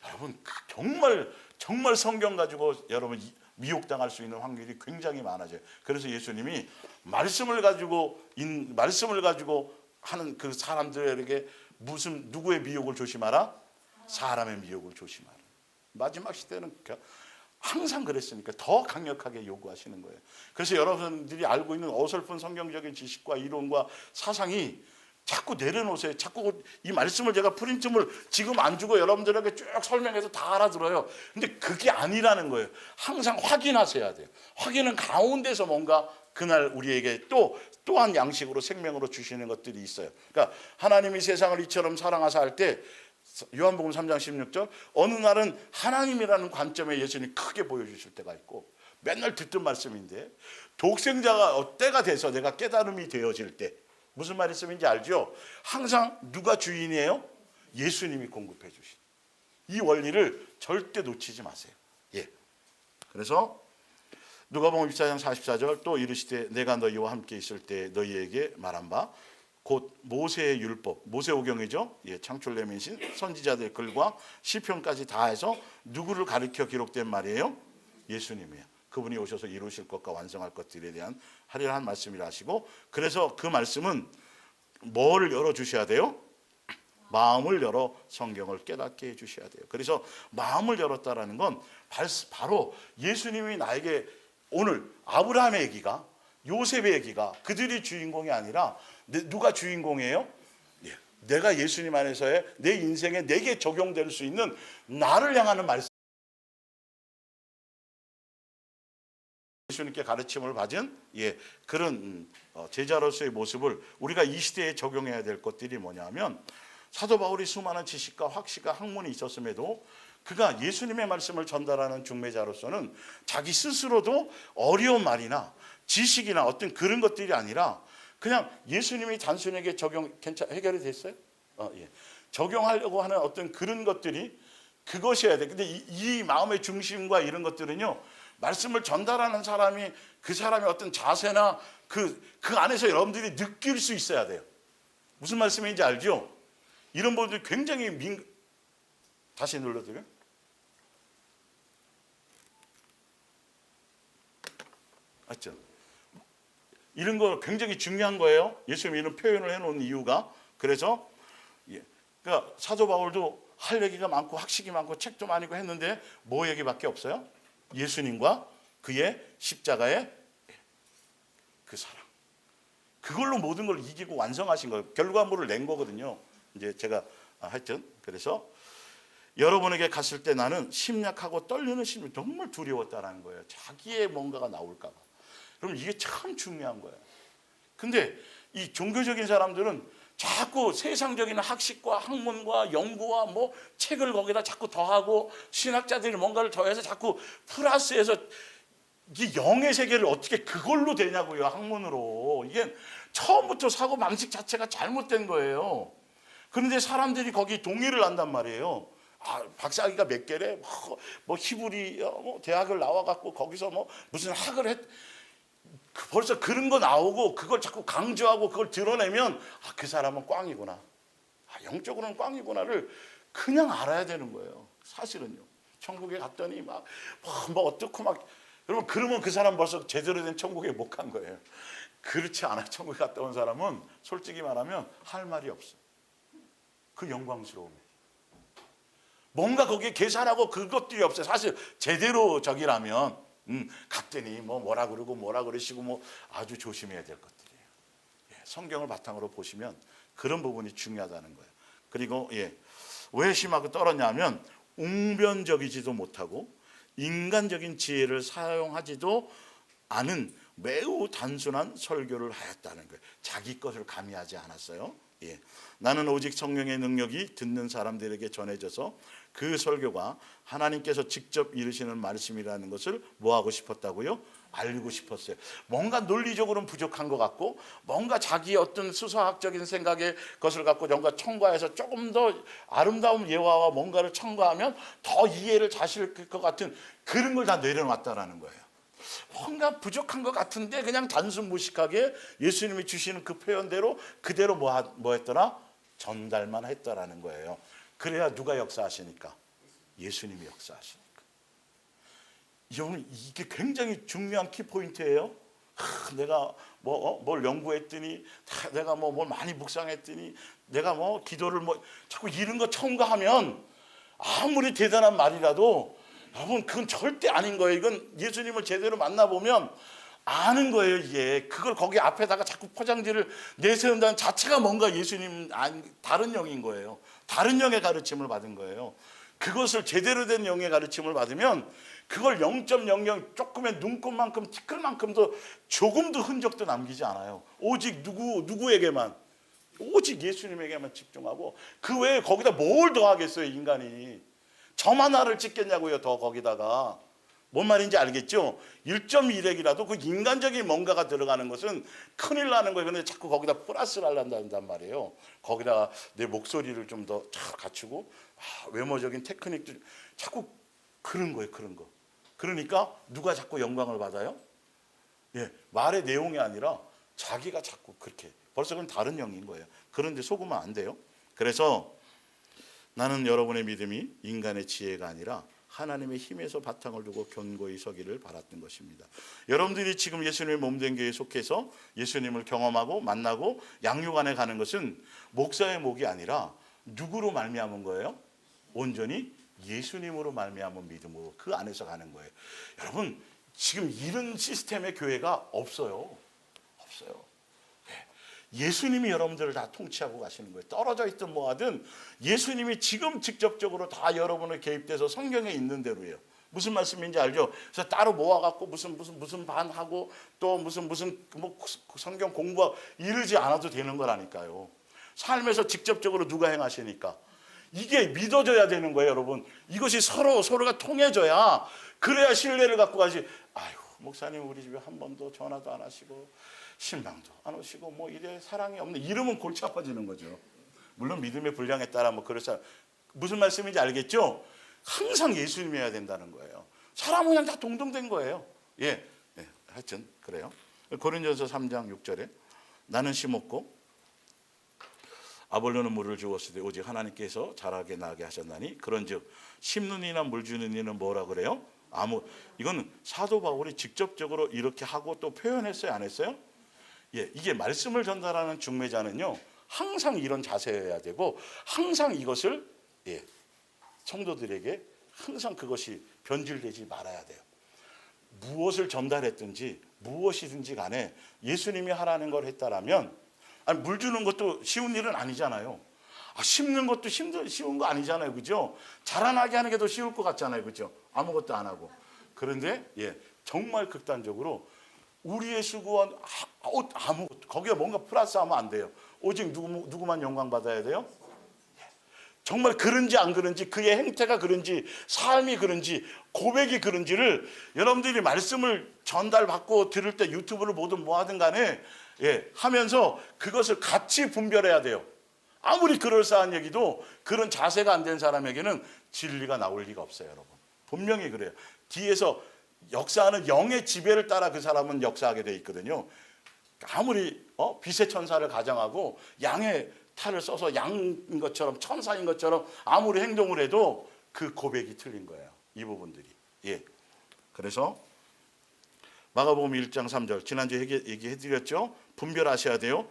S1: 여러분 정말 성경 가지고 여러분 미혹당할 수 있는 확률이 굉장히 많아져요. 그래서 예수님이 말씀을 가지고 하는 그 사람들에게 누구의 미혹을 조심하라? 사람의 미혹을 조심하라. 마지막 시대는 항상 그랬으니까 더 강력하게 요구하시는 거예요. 그래서 여러분들이 알고 있는 어설픈 성경적인 지식과 이론과 사상이 자꾸 내려놓으세요. 자꾸 이 말씀을 제가 프린트물 지금 안 주고 여러분들에게 쭉 설명해서 다 알아들어요. 근데 그게 아니라는 거예요. 항상 확인하셔야 돼요. 확인은 가운데서 뭔가 그날 우리에게 또한 양식으로 생명으로 주시는 것들이 있어요. 그러니까 하나님이 세상을 이처럼 사랑하사 할 때 요한복음 3장 16절 어느 날은 하나님이라는 관점에 예수님이 크게 보여주실 때가 있고 맨날 듣던 말씀인데 독생자가 때가 돼서 내가 깨달음이 되어질 때 무슨 말씀인지 알죠? 항상 누가 주인이에요? 예수님이 공급해 주신 이 원리를 절대 놓치지 마세요. 예. 그래서 누가복음 24장 44절 또 이르시되 내가 너희와 함께 있을 때 너희에게 말한 바 곧 모세의 율법, 모세오경이죠. 예, 창출레민신 선지자들 글과 시편까지 다 해서 누구를 가리켜 기록된 말이에요? 예수님이에요. 그분이 오셔서 이루실 것과 완성할 것들에 대한 하리라 한 말씀이라 하시고, 그래서 그 말씀은 뭐를 열어주셔야 돼요? 마음을 열어 성경을 깨닫게 해주셔야 돼요. 그래서 마음을 열었다라는 건 바로 예수님이 나에게 오늘 아브라함의 얘기가, 요셉의 얘기가 그들이 주인공이 아니라 누가 주인공이에요? 내가 예수님 안에서의 내 인생에 내게 적용될 수 있는 나를 향하는 말씀. 예수님께 가르침을 받은 그런 제자로서의 모습을 우리가 이 시대에 적용해야 될 것들이 뭐냐면, 사도 바울이 수많은 지식과 확신과 학문이 있었음에도 그가 예수님의 말씀을 전달하는 중매자로서는 자기 스스로도 어려운 말이나 지식이나 어떤 그런 것들이 아니라 그냥 예수님이 단순하게 해결이 됐어요? 적용하려고 하는 어떤 그런 것들이 그것이어야 돼. 근데 이 마음의 중심과 이런 것들은요, 말씀을 전달하는 사람이 그 사람의 어떤 자세나 그 안에서 여러분들이 느낄 수 있어야 돼요. 무슨 말씀인지 알죠? 이런 분들이 굉장히 다시 눌러드려요. 맞죠? 이런 거 굉장히 중요한 거예요. 예수님이 이런 표현을 해놓은 이유가. 그래서 그러니까 사도 바울도 할 얘기가 많고 학식이 많고 책도 많이 읽고 했는데 뭐 얘기밖에 없어요? 예수님과 그의 십자가의 그 사랑. 그걸로 모든 걸 이기고 완성하신 거예요. 결과물을 낸 거거든요. 이제 제가 하여튼 그래서 여러분에게 갔을 때 나는 심약하고 떨리는 심이 정말 두려웠다라는 거예요. 자기의 뭔가가 나올까 봐. 그럼 이게 참 중요한 거예요. 근데 이 종교적인 사람들은 자꾸 세상적인 학식과 학문과 연구와 뭐 책을 거기다 자꾸 더하고, 신학자들이 뭔가를 더해서 자꾸 플러스해서 이 영의 세계를 어떻게 그걸로 되냐고요. 학문으로. 이게 처음부터 사고 방식 자체가 잘못된 거예요. 그런데 사람들이 거기 동의를 한단 말이에요. 박사학위가 몇 개래? 뭐 히브리 대학을 나와갖고 거기서 뭐 무슨 학을 했. 벌써 그런 거 나오고 그걸 자꾸 강조하고 그걸 드러내면 그 사람은 꽝이구나. 영적으로는 꽝이구나를 그냥 알아야 되는 거예요. 사실은요. 천국에 갔더니 뭐 어떻고 여러분, 그러면 그 사람 벌써 제대로 된 천국에 못 간 거예요. 그렇지 않아요. 천국에 갔다 온 사람은 솔직히 말하면 할 말이 없어. 그 영광스러움에. 뭔가 거기에 계산하고 그것들이 없어요. 사실 제대로 저기라면 갔더니 뭐라 그러고 뭐라 그러시고 아주 조심해야 될 것들이에요. 성경을 바탕으로 보시면 그런 부분이 중요하다는 거예요. 그리고 왜 심하게 떨었냐면 웅변적이지도 못하고 인간적인 지혜를 사용하지도 않은 매우 단순한 설교를 하였다는 거예요. 자기 것을 가미하지 않았어요. 나는 오직 성령의 능력이 듣는 사람들에게 전해져서 그 설교가 하나님께서 직접 이루시는 말씀이라는 것을 뭐하고 싶었다고요? 알고 싶었어요. 뭔가 논리적으로는 부족한 것 같고, 뭔가 자기의 어떤 수사학적인 생각의 것을 갖고 뭔가 첨가해서 조금 더 아름다운 예화와 뭔가를 첨가하면 더 이해를 자실 것 같은 그런 걸 다 내려놨다라는 거예요. 뭔가 부족한 것 같은데 그냥 단순 무식하게 예수님이 주시는 그 표현대로 그대로 뭐 했더라? 전달만 했더라는 거예요. 그래야 누가 역사하시니까? 예수님이 역사하시니까. 여러분, 이게 굉장히 중요한 키포인트예요. 내가 뭘 연구했더니, 내가 뭘 많이 묵상했더니, 내가 기도를 자꾸 이런 거 첨가하면 아무리 대단한 말이라도 여러분, 그건 절대 아닌 거예요. 이건 예수님을 제대로 만나보면 아는 거예요. 이게 그걸 거기 앞에다가 자꾸 포장지를 내세운다는 자체가 뭔가 예수님 다른 영인 거예요. 다른 영의 가르침을 받은 거예요. 그것을 제대로 된 영의 가르침을 받으면 그걸 0.00 조금의 눈곱만큼 티끌만큼도 조금도 흔적도 남기지 않아요. 오직 누구에게만, 오직 예수님에게만 집중하고 그 외에 거기다 뭘 더하겠어요, 인간이. 점 하나를 찍겠냐고요, 더 거기다가. 뭔 말인지 알겠죠? 1.1핵이라도 그 인간적인 뭔가가 들어가는 것은 큰일 나는 거예요. 그런데 자꾸 거기다 플러스를 하려고 말이에요. 거기다가 내 목소리를 좀 더 갖추고 외모적인 테크닉도 자꾸 그런 거예요. 그런 거. 그러니까 누가 자꾸 영광을 받아요? 말의 내용이 아니라 자기가 자꾸 그렇게 벌써 그건 다른 영인 거예요. 그런데 속으면 안 돼요. 그래서 나는 여러분의 믿음이 인간의 지혜가 아니라 하나님의 힘에서 바탕을 두고 견고히 서기를 바랐던 것입니다. 여러분들이 지금 예수님의 몸된 교회에 속해서 예수님을 경험하고 만나고 양육 안에 가는 것은 목사의 목이 아니라 누구로 말미암은 거예요? 온전히 예수님으로 말미암은 믿음으로 그 안에서 가는 거예요. 여러분 지금 이런 시스템의 교회가 없어요. 없어요. 예수님이 여러분들을 다 통치하고 가시는 거예요. 떨어져 있든 뭐하든 예수님이 지금 직접적으로 다 여러분을 개입돼서 성경에 있는 대로예요. 무슨 말씀인지 알죠? 그래서 따로 모아갖고 무슨 반하고 또 무슨 뭐 성경 공부하고 이러지 않아도 되는 거라니까요. 삶에서 직접적으로 누가 행하시니까 이게 믿어져야 되는 거예요, 여러분. 이것이 서로가 통해져야 그래야 신뢰를 갖고 가지. 아유, 목사님 우리 집에 한 번도 전화도 안 하시고 신방도 안 오시고 뭐 이래 사랑이 없네. 이러면 골치 아파지는 거죠. 물론 믿음의 분량에 따라 뭐 그렇죠. 무슨 말씀인지 알겠죠? 항상 예수님이어야 된다는 거예요. 사람은 그냥 다 동등된 거예요. 예, 네, 하여튼 그래요. 고린도전서 3장 6절에 나는 심었고 아볼로는 물을 주었으되 오직 하나님께서 자라게 나게 하셨나니 그런즉 심는 이나 물 주는 이는 뭐라 그래요? 이거는 사도 바울이 직접적으로 이렇게 하고 또 표현했어요, 안 했어요? 예, 이게 말씀을 전달하는 중매자는요 항상 이런 자세여야 되고 항상 이것을 성도들에게 항상 그것이 변질되지 말아야 돼요. 무엇을 전달했든지 무엇이든지 간에 예수님이 하라는 걸 했다라면 물 주는 것도 쉬운 일은 아니잖아요. 심는 것도 쉬운 거 아니잖아요, 그죠? 자라나게 하는 게 더 쉬울 것 같잖아요, 그죠? 아무것도 안 하고. 그런데 정말 극단적으로 우리의 수고한 아무것도 거기에 뭔가 플러스하면 안 돼요. 오직 누구만 영광 받아야 돼요? 정말 그런지 안 그런지 그의 행태가 그런지 삶이 그런지 고백이 그런지를 여러분들이 말씀을 전달받고 들을 때 유튜브를 보든 뭐하든 간에 하면서 그것을 같이 분별해야 돼요. 아무리 그럴싸한 얘기도 그런 자세가 안 된 사람에게는 진리가 나올 리가 없어요, 여러분. 분명히 그래요. 뒤에서 역사하는 영의 지배를 따라 그 사람은 역사하게 돼 있거든요. 아무리 빛의 천사를 가장하고 양의 탈을 써서 양인 것처럼 천사인 것처럼 아무리 행동을 해도 그 고백이 틀린 거예요. 이 부분들이. 그래서 마가복음 1장 3절 지난주에 얘기해드렸죠. 분별하셔야 돼요.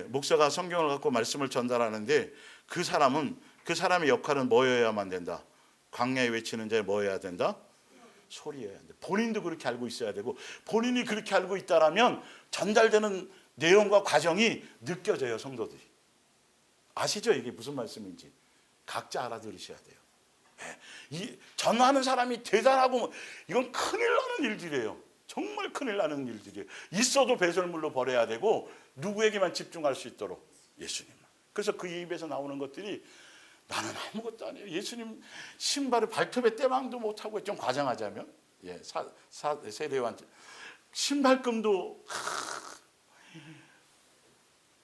S1: 목사가 성경을 갖고 말씀을 전달하는데 그 사람의 역할은 뭐여야만 된다? 광야에 외치는 자에 뭐여야 된다? 소리여야 된다. 본인도 그렇게 알고 있어야 되고 본인이 그렇게 알고 있다라면 전달되는 내용과 과정이 느껴져요, 성도들이. 아시죠? 이게 무슨 말씀인지 각자 알아들으셔야 돼요. 이 전하는 사람이 대단하고 이건 큰일 나는 일들이에요. 정말 큰일 나는 일들이에요. 있어도 배설물로 버려야 되고 누구에게만 집중할 수 있도록 예수님만. 그래서 그 입에서 나오는 것들이 나는 아무것도 아니에요. 예수님 신발을 발톱에 떼망도 못하고 좀 과장하자면 세례요한 신발끈도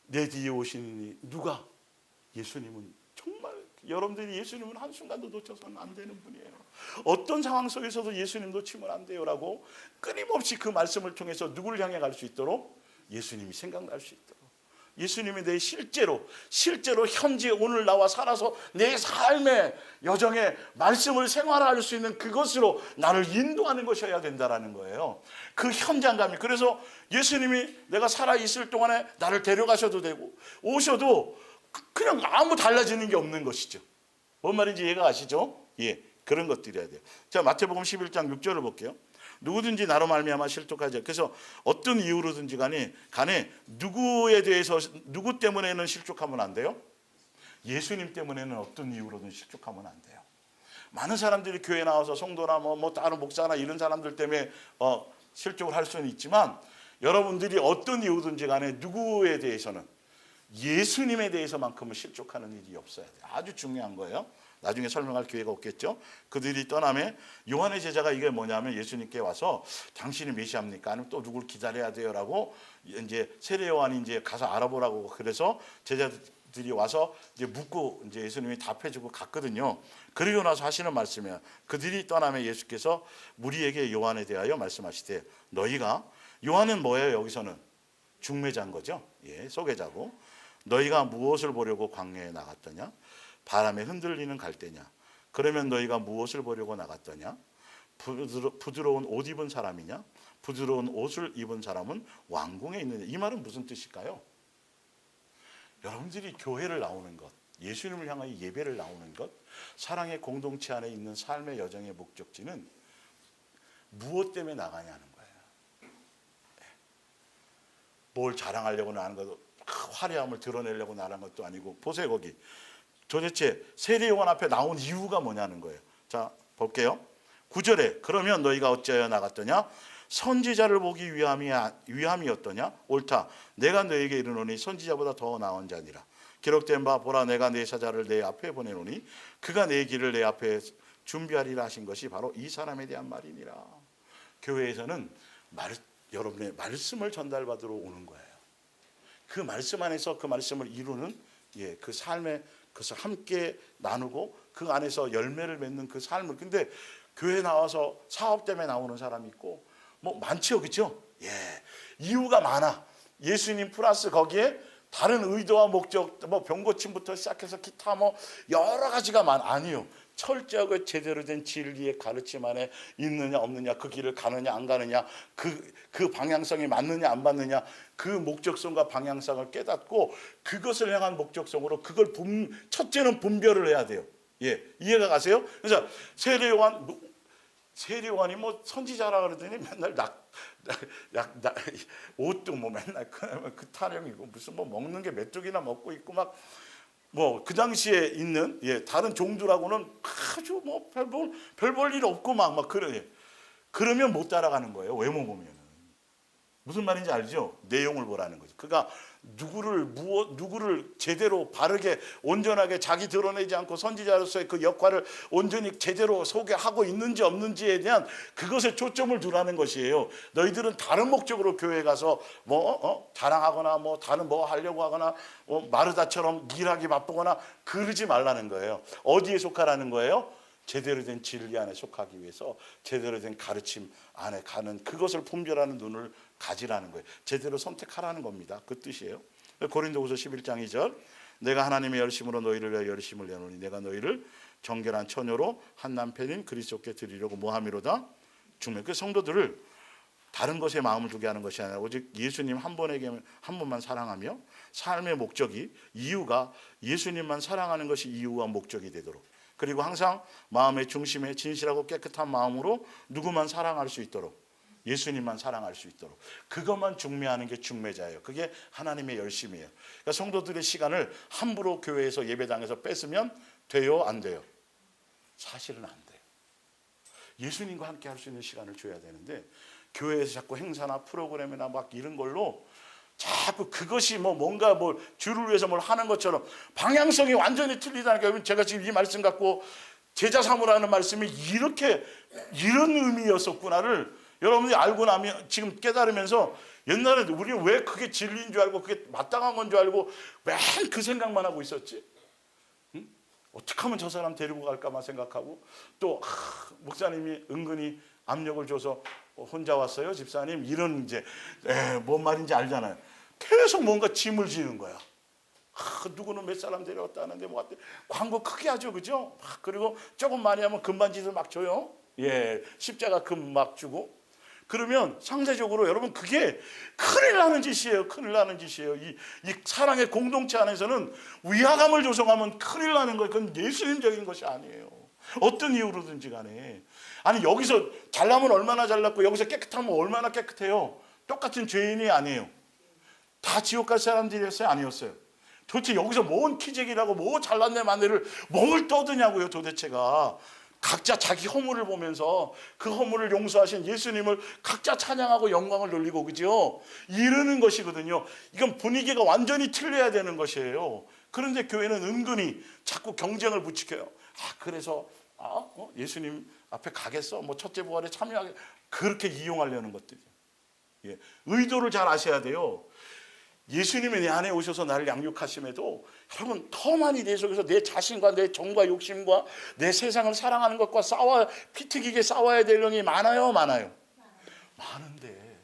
S1: 내 뒤에 오시니 누가? 예수님은 정말 여러분들이 예수님은 한순간도 놓쳐서는 안 되는 분이에요. 어떤 상황 속에서도 예수님 놓치면 안 돼요라고 끊임없이 그 말씀을 통해서 누구를 향해 갈 수 있도록 예수님이 생각날 수 있도록 예수님이 내 실제로 현재 오늘 나와 살아서 내 삶의 여정에 말씀을 생활할 수 있는 그것으로 나를 인도하는 것이어야 된다라는 거예요. 그 현장감이. 그래서 예수님이 내가 살아있을 동안에 나를 데려가셔도 되고 오셔도 그냥 아무 달라지는 게 없는 것이죠. 뭔 말인지 이해가 가시죠? 그런 것들이어야 돼요. 자, 마태복음 11장 6절을 볼게요. 누구든지 나로 말미암아 실족하지. 그래서 어떤 이유로든지 간에 누구에 대해서 누구 때문에는 실족하면 안 돼요? 예수님 때문에는 어떤 이유로든 실족하면 안 돼요. 많은 사람들이 교회 나와서 성도나 뭐 다른 목사나 이런 사람들 때문에 실족을 할 수는 있지만 여러분들이 어떤 이유든지 간에 누구에 대해서는 예수님에 대해서만큼은 실족하는 일이 없어야 돼요. 아주 중요한 거예요. 나중에 설명할 기회가 없겠죠. 그들이 떠남에 요한의 제자가 이게 뭐냐면 예수님께 와서 당신이 메시아입니까? 아니면 또 누굴 기다려야 돼요라고 이제 세례 요한이 이제 가서 알아보라고 그래서 제자들이 와서 이제 묻고 이제 예수님이 답해주고 갔거든요. 그리고 나서 하시는 말씀이에요. 그들이 떠남에 예수께서 무리에게 요한에 대하여 말씀하시되 너희가 요한은 뭐예요? 여기서는 중매자인 거죠. 예, 소개자고. 너희가 무엇을 보려고 광야에 나갔더냐? 바람에 흔들리는 갈대냐? 그러면 너희가 무엇을 보려고 나갔더냐? 부드러운 옷 입은 사람이냐? 부드러운 옷을 입은 사람은 왕궁에 있느냐? 이 말은 무슨 뜻일까요? 여러분들이 교회를 나오는 것, 예수님을 향하여 예배를 나오는 것, 사랑의 공동체 안에 있는 삶의 여정의 목적지는 무엇 때문에 나가냐는 거예요. 뭘 자랑하려고 나가는 것도, 화려함을 드러내려고 나가는 것도 아니고. 보세요, 거기 도대체 세례요한 앞에 나온 이유가 뭐냐는 거예요. 자, 볼게요. 9절에 그러면 너희가 어찌하여 나갔더냐? 선지자를 보기 위함이었더냐? 옳다. 내가 너에게 이르노니 선지자보다 더 나은 자니라. 기록된 바 보라, 내가 내 사자를 내 앞에 보내노니 그가 내 길을 내 앞에 준비하리라 하신 것이 바로 이 사람에 대한 말이니라. 교회에서는 여러분의 말씀을 전달받으러 오는 거예요. 그 말씀 안에서 그 말씀을 이루는, 그 삶의 그것을 함께 나누고 그 안에서 열매를 맺는 그 삶을. 근데 교회 나와서 사업 때문에 나오는 사람이 있고 뭐 많죠, 그렇죠? 이유가 많아. 예수님 플러스 거기에 다른 의도와 목적, 뭐 병고침부터 시작해서 기타 뭐 여러 가지가 아니요. 철저하게 제대로 된 진리의 가르침 안에 있느냐 없느냐, 그 길을 가느냐 안 가느냐, 그 방향성이 맞느냐 안 맞느냐, 그 목적성과 방향성을 깨닫고 그것을 향한 목적성으로 그걸 첫째는 분별을 해야 돼요. 이해가 가세요? 그래서 세례요한이 뭐 선지자라 그러더니 맨날 옷도 뭐 맨날 그 타령이고 무슨 뭐 먹는 게 메뚜기나 먹고 있고 막 뭐 그 당시에 있는 다른 종들하고는 아주 뭐 별 볼 일 없고 막 그러면 못 따라가는 거예요. 외모 보면은. 무슨 말인지 알죠? 내용을 보라는 거죠. 그가 누구를 제대로 바르게 온전하게 자기 드러내지 않고 선지자로서의 그 역할을 온전히 제대로 소개하고 있는지 없는지에 대한 그것에 초점을 두라는 것이에요. 너희들은 다른 목적으로 교회에 가서 자랑하거나 뭐 다른 뭐 하려고 하거나 마르다처럼 일하기 바쁘거나 그러지 말라는 거예요. 어디에 속하라는 거예요? 제대로 된 진리 안에 속하기 위해서 제대로 된 가르침 안에 가는 그것을 분별하는 눈을 가지라는 거예요. 제대로 선택하라는 겁니다. 그 뜻이에요. 고린도후서 11장 2절 내가 하나님의 열심으로 너희를 위하여 열심을 내노니 내가 너희를 정결한 처녀로 한 남편인 그리스도께 드리려고 모함이로다. 그 성도들을 다른 것에 마음을 두게 하는 것이 아니라 오직 예수님 한 분만 사랑하며 삶의 목적이 이유가 예수님만 사랑하는 것이 이유와 목적이 되도록, 그리고 항상 마음의 중심에 진실하고 깨끗한 마음으로 누구만 사랑할 수 있도록, 예수님만 사랑할 수 있도록 그것만 중매하는 게 중매자예요. 그게 하나님의 열심이에요. 그러니까 성도들의 시간을 함부로 교회에서 예배당에서 뺏으면 돼요, 안 돼요? 사실은 안 돼요. 예수님과 함께 할 수 있는 시간을 줘야 되는데 교회에서 자꾸 행사나 프로그램이나 막 이런 걸로 자꾸 그것이 뭔가 주를 위해서 뭘 하는 것처럼 방향성이 완전히 틀리다니까. 여러분, 제가 지금 이 말씀 갖고 제자 삼으라는 말씀이 이런 의미였었구나를 여러분들이 알고 나면 지금 깨달으면서 옛날에 우리는 왜 그게 진리인 줄 알고 그게 마땅한 건 줄 알고 맨 그 생각만 하고 있었지? 응? 어떻게 하면 저 사람 데리고 갈까만 생각하고 또 목사님이 은근히 압력을 줘서 혼자 왔어요 집사님 이런 뭔 말인지 알잖아요. 계속 뭔가 짐을 지는 거야. 누구는 몇 사람 데려왔다는데 뭐 광고 크게 하죠, 그죠? 그리고 조금 많이 하면 금반지를 막 줘요. 십자가 금 막 주고. 그러면 상대적으로 여러분 그게 큰일 나는 짓이에요. 큰일 나는 짓이에요. 이 사랑의 공동체 안에서는 위화감을 조성하면 큰일 나는 거예요. 그건 예수님적인 것이 아니에요. 어떤 이유로든지 간에. 아니 여기서 잘나면 얼마나 잘났고 여기서 깨끗하면 얼마나 깨끗해요. 똑같은 죄인이 아니에요. 다 지옥 갈 사람들이었어요, 아니었어요? 도대체 여기서 뭔 기적이라고 뭐 잘났네 마네를 뭘 떠드냐고요. 도대체가 각자 자기 허물을 보면서 그 허물을 용서하신 예수님을 각자 찬양하고 영광을 돌리고, 그죠? 이러는 것이거든요. 이건 분위기가 완전히 틀려야 되는 것이에요. 그런데 교회는 은근히 자꾸 경쟁을 부추겨요. 그래서 예수님 앞에 가겠어? 뭐 첫째 부활에 참여하게, 그렇게 이용하려는 것들이에요. 의도를 잘 아셔야 돼요. 예수님이 내 안에 오셔서 나를 양육하심에도 여러분 더 많이 내 속에서 내 자신과 내 정과 욕심과 내 세상을 사랑하는 것과 피튀기게 싸워야 될 영이 많아요, 많아요? 많은데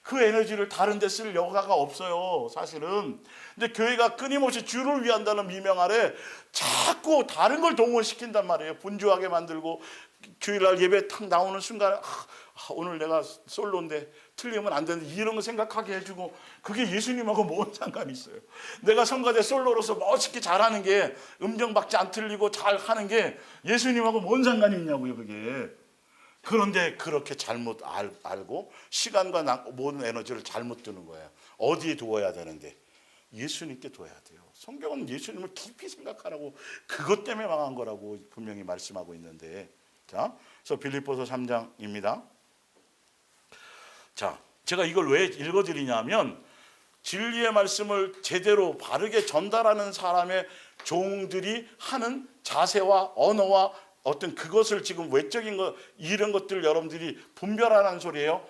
S1: 그 에너지를 다른 데 쓸 여가가 없어요, 사실은. 근데 교회가 끊임없이 주를 위한다는 미명 아래 자꾸 다른 걸 동원시킨단 말이에요. 분주하게 만들고 주일날 예배 탁 나오는 순간에 오늘 내가 솔로인데 틀리면 안 되는데 이런 거 생각하게 해주고, 그게 예수님하고 뭔 상관이 있어요. 내가 성가대 솔로로서 멋있게 잘하는 게, 음정박자 안 틀리고 잘하는 게 예수님하고 뭔 상관이 있냐고요, 그게. 그런데 그렇게 잘못 알고 시간과 모든 에너지를 잘못 두는 거예요. 어디에 두어야 되는데? 예수님께 둬야 돼요. 성경은 예수님을 깊이 생각하라고, 그것 때문에 망한 거라고 분명히 말씀하고 있는데. 자, 그래서 빌립보서 3장입니다. 자, 제가 이걸 왜 읽어드리냐면, 진리의 말씀을 제대로 바르게 전달하는 사람의 종들이 하는 자세와 언어와 어떤 그것을 지금 외적인 것, 이런 것들 여러분들이 분별하라는 소리예요.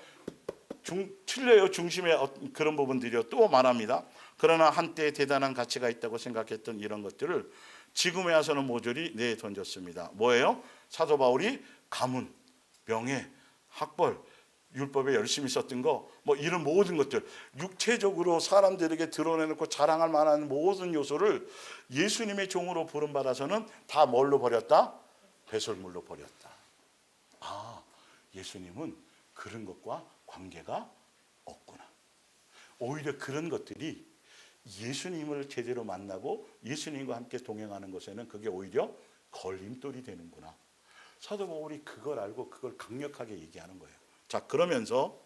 S1: 틀려요. 중심의 그런 부분들이요. 또 말합니다. 그러나 한때 대단한 가치가 있다고 생각했던 이런 것들을 지금에 와서는 모조리 내던졌습니다. 뭐예요? 사도 바울이 가문, 명예, 학벌, 율법에 열심히 썼던 거, 뭐 이런 모든 것들, 육체적으로 사람들에게 드러내놓고 자랑할 만한 모든 요소를 예수님의 종으로 부름받아서는 다 뭘로 버렸다? 배설물로 버렸다. 아, 예수님은 그런 것과 관계가 없구나. 오히려 그런 것들이 예수님을 제대로 만나고 예수님과 함께 동행하는 것에는 그게 오히려 걸림돌이 되는구나. 사도 바울이 그걸 알고 그걸 강력하게 얘기하는 거예요. 자, 그러면서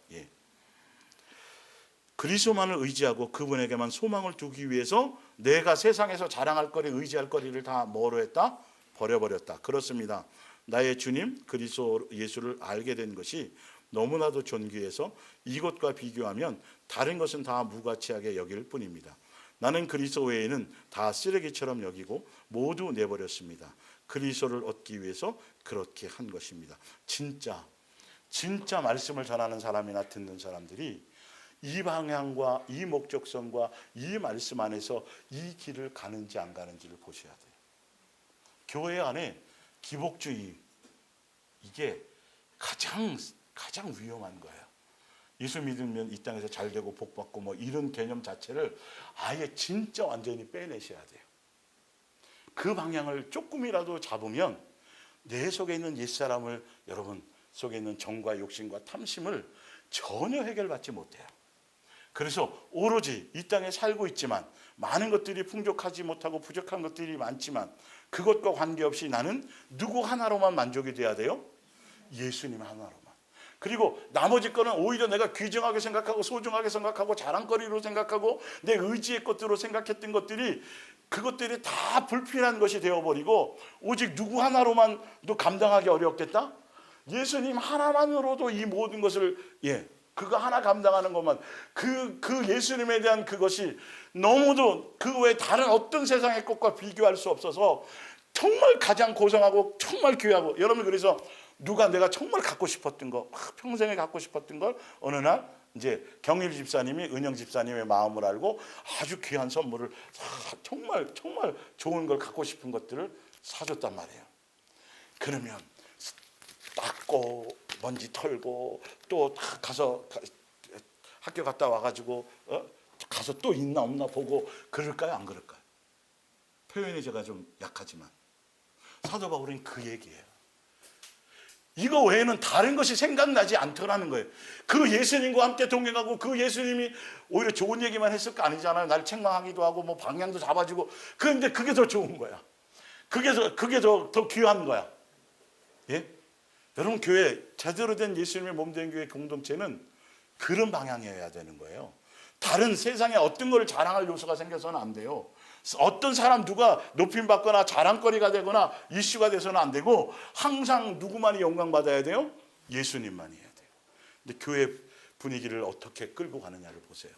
S1: 그리스도만을 의지하고 그분에게만 소망을 두기 위해서 내가 세상에서 자랑할 거리, 의지할 거리를 다 뭐로 했다? 버려버렸다. 그렇습니다. 나의 주님 그리스도 예수를 알게 된 것이 너무나도 존귀해서 이것과 비교하면 다른 것은 다 무가치하게 여길 뿐입니다. 나는 그리스도 외에는 다 쓰레기처럼 여기고 모두 내버렸습니다. 그리스도를 얻기 위해서 그렇게 한 것입니다. 진짜 말씀을 전하는 사람이나 듣는 사람들이 이 방향과 이 목적성과 이 말씀 안에서 이 길을 가는지 안 가는지를 보셔야 돼요. 교회 안에 기복주의, 이게 가장 위험한 거예요. 예수 믿으면 이 땅에서 잘 되고 복 받고 뭐 이런 개념 자체를 아예 진짜 완전히 빼내셔야 돼요. 그 방향을 조금이라도 잡으면 내 속에 있는 옛사람을, 여러분 속에 있는 정과 욕심과 탐심을 전혀 해결받지 못해요. 그래서 오로지 이 땅에 살고 있지만 많은 것들이 풍족하지 못하고 부족한 것들이 많지만 그것과 관계없이 나는 누구 하나로만 만족이 돼야 돼요? 예수님 하나로만. 그리고 나머지 거는 오히려 내가 귀중하게 생각하고 소중하게 생각하고 자랑거리로 생각하고 내 의지의 것들로 생각했던 것들이, 그것들이 다 불필요한 것이 되어버리고 오직 누구 하나로만도 감당하기 어렵겠다? 예수님 하나만으로도 이 모든 것을 그거 하나 감당하는 것만, 그 예수님에 대한 그것이 너무도 그 외에 다른 어떤 세상의 것과 비교할 수 없어서 정말 가장 고상하고 정말 귀하고, 여러분 그래서 누가 내가 정말 갖고 싶었던 거, 평생에 갖고 싶었던 걸 어느 날 이제 경일 집사님이 은영 집사님의 마음을 알고 아주 귀한 선물을 정말 좋은 걸 갖고 싶은 것들을 사줬단 말이에요. 그러면 닦고 먼지 털고 또 가서 학교 갔다 와가지고 가서 또 있나 없나 보고 그럴까요? 안 그럴까요? 표현이 제가 좀 약하지만 사도 바울은 그 얘기예요. 이거 외에는 다른 것이 생각나지 않더라는 거예요. 그 예수님과 함께 동행하고 그 예수님이 오히려 좋은 얘기만 했을 거 아니잖아요. 날 책망하기도 하고 뭐 방향도 잡아주고. 그런데 그게 더 좋은 거야. 그게 더 귀한 거야. 예? 여러분 교회, 제대로 된 예수님의 몸된 교회 공동체는 그런 방향이어야 되는 거예요. 다른 세상에 어떤 걸 자랑할 요소가 생겨서는 안 돼요. 어떤 사람 누가 높임받거나 자랑거리가 되거나 이슈가 돼서는 안 되고 항상 누구만이 영광받아야 돼요? 예수님만이 해야 돼요. 근데 교회 분위기를 어떻게 끌고 가느냐를 보세요.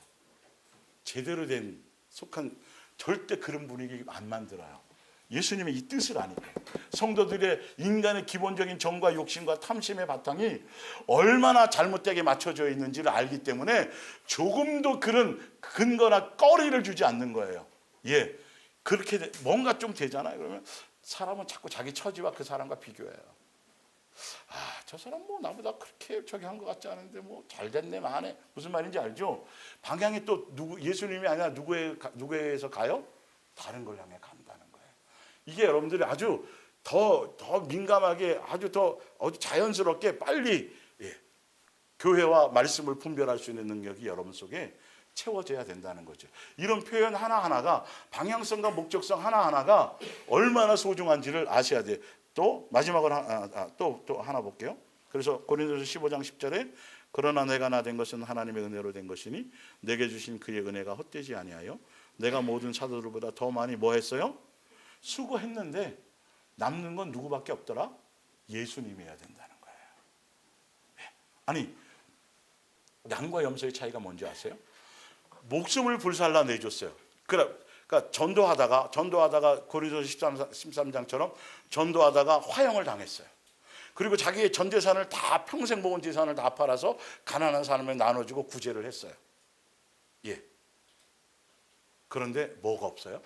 S1: 제대로 된 속한, 절대 그런 분위기 안 만들어요. 예수님의 이 뜻을 아니까. 성도들의 인간의 기본적인 정과 욕심과 탐심의 바탕이 얼마나 잘못되게 맞춰져 있는지를 알기 때문에 조금도 그런 근거나 꺼리를 주지 않는 거예요. 그렇게 뭔가 좀 되잖아요. 그러면 사람은 자꾸 자기 처지와 그 사람과 비교해요. 저 사람 뭐 나보다 그렇게 저기 한 것 같지 않은데 뭐 잘 됐네 만에 무슨 말인지 알죠? 방향이 또 예수님이 아니라 누구에서 가요? 다른 걸 향해 간다는 거예요. 이게 여러분들이 아주 더 민감하게 아주 자연스럽게 빨리 교회와 말씀을 분별할 수 있는 능력이 여러분 속에 채워져야 된다는 거죠. 이런 표현 하나하나가 방향성과 목적성 하나하나가 얼마나 소중한지를 아셔야 돼요. 또 마지막으로 또 하나 볼게요. 그래서 고린도서 15장 10절에 그러나 내가 나 된 것은 하나님의 은혜로 된 것이니 내게 주신 그의 은혜가 헛되지 아니하여 내가 모든 사도들보다 더 많이 뭐 했어요? 수고했는데 남는 건 누구밖에 없더라? 예수님이어야 된다는 거예요. 아니 양과 염소의 차이가 뭔지 아세요? 목숨을 불살라 내줬어요. 그러니까 전도하다가 고린도서 13장처럼 전도하다가 화형을 당했어요. 그리고 자기의 전 재산을 다 평생 모은 재산을 다 팔아서 가난한 사람에 나눠주고 구제를 했어요. 예. 그런데 뭐가 없어요?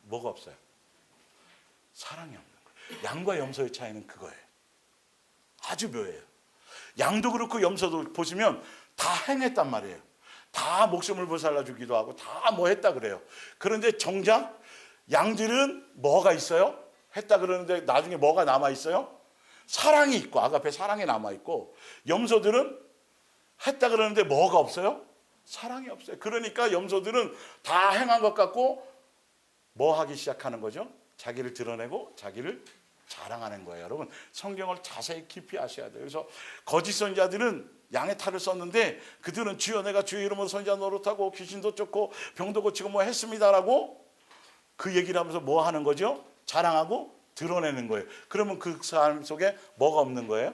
S1: 뭐가 없어요? 사랑이 없는 거예요. 양과 염소의 차이는 그거예요. 아주 묘해요. 양도 그렇고 염소도 보시면 다 행했단 말이에요. 다 목숨을 불살라 주기도 하고 다 뭐 했다 그래요. 그런데 정작 양들은 뭐가 있어요? 했다 그러는데 나중에 뭐가 남아 있어요? 사랑이 있고 아가페 사랑이 남아 있고, 염소들은 했다 그러는데 뭐가 없어요? 사랑이 없어요. 그러니까 염소들은 다 행한 것 같고 뭐 하기 시작하는 거죠? 자기를 드러내고 자기를 자랑하는 거예요. 여러분 성경을 자세히 깊이 아셔야 돼요. 그래서 거짓 선지자들은 양의 탈을 썼는데 그들은 주여 내가 주의 이름으로 선지자 노릇하고 귀신도 쫓고 병도 고치고 뭐 했습니다라고 그 얘기를 하면서 뭐 하는 거죠? 자랑하고 드러내는 거예요. 그러면 그 사람 속에 뭐가 없는 거예요?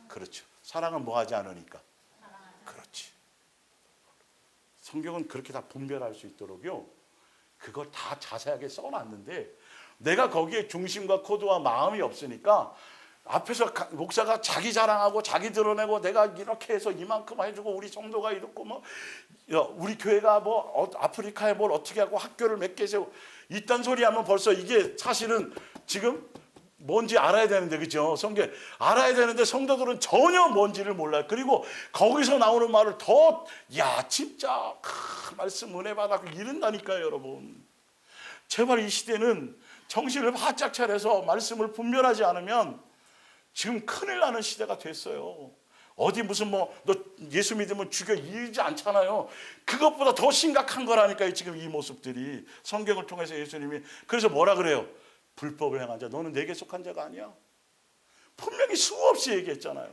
S1: 그렇죠. 사랑은 뭐 하지 않으니까. 그렇지. 성경은 그렇게 다 분별할 수 있도록요 그걸 다 자세하게 써놨는데 내가 거기에 중심과 코드와 마음이 없으니까 앞에서 목사가 자기 자랑하고 자기 드러내고 내가 이렇게 해서 이만큼 해주고 우리 성도가 이렇고 뭐 우리 교회가 뭐 아프리카에 뭘 어떻게 하고 학교를 몇 개 세우고 이딴 소리 하면 벌써 이게 사실은 지금 뭔지 알아야 되는데, 그죠? 성경 알아야 되는데 성도들은 전혀 뭔지를 몰라요. 그리고 거기서 나오는 말을 진짜 말씀 은혜 받았고 이런다니까요. 여러분 제발 이 시대는 정신을 바짝 차려서 말씀을 분별하지 않으면 지금 큰일 나는 시대가 됐어요. 어디 무슨 너 예수 믿으면 죽여 이러지 않잖아요. 그것보다 더 심각한 거라니까요. 지금 이 모습들이 성경을 통해서 예수님이 그래서 뭐라 그래요? 불법을 행한 자 너는 내게 속한 자가 아니야. 분명히 수없이 얘기했잖아요.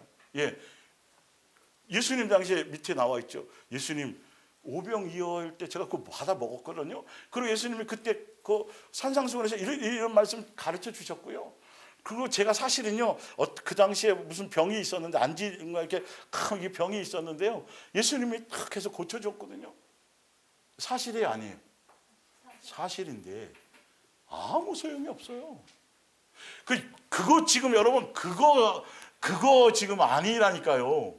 S1: 예수님 당시에 밑에 나와 있죠. 예수님 오병이어일 때 제가 그거 받아 먹었거든요. 그리고 예수님이 그때 그 산상수훈에서 이런 말씀 가르쳐 주셨고요. 그리고 제가 사실은요 그 당시에 무슨 병이 있었는데 이렇게 큰 병이 있었는데요. 예수님이 탁 해서 고쳐줬거든요. 사실이 아니에요. 사실인데 아무 소용이 없어요. 그거 지금 여러분 그거 지금 아니라니까요.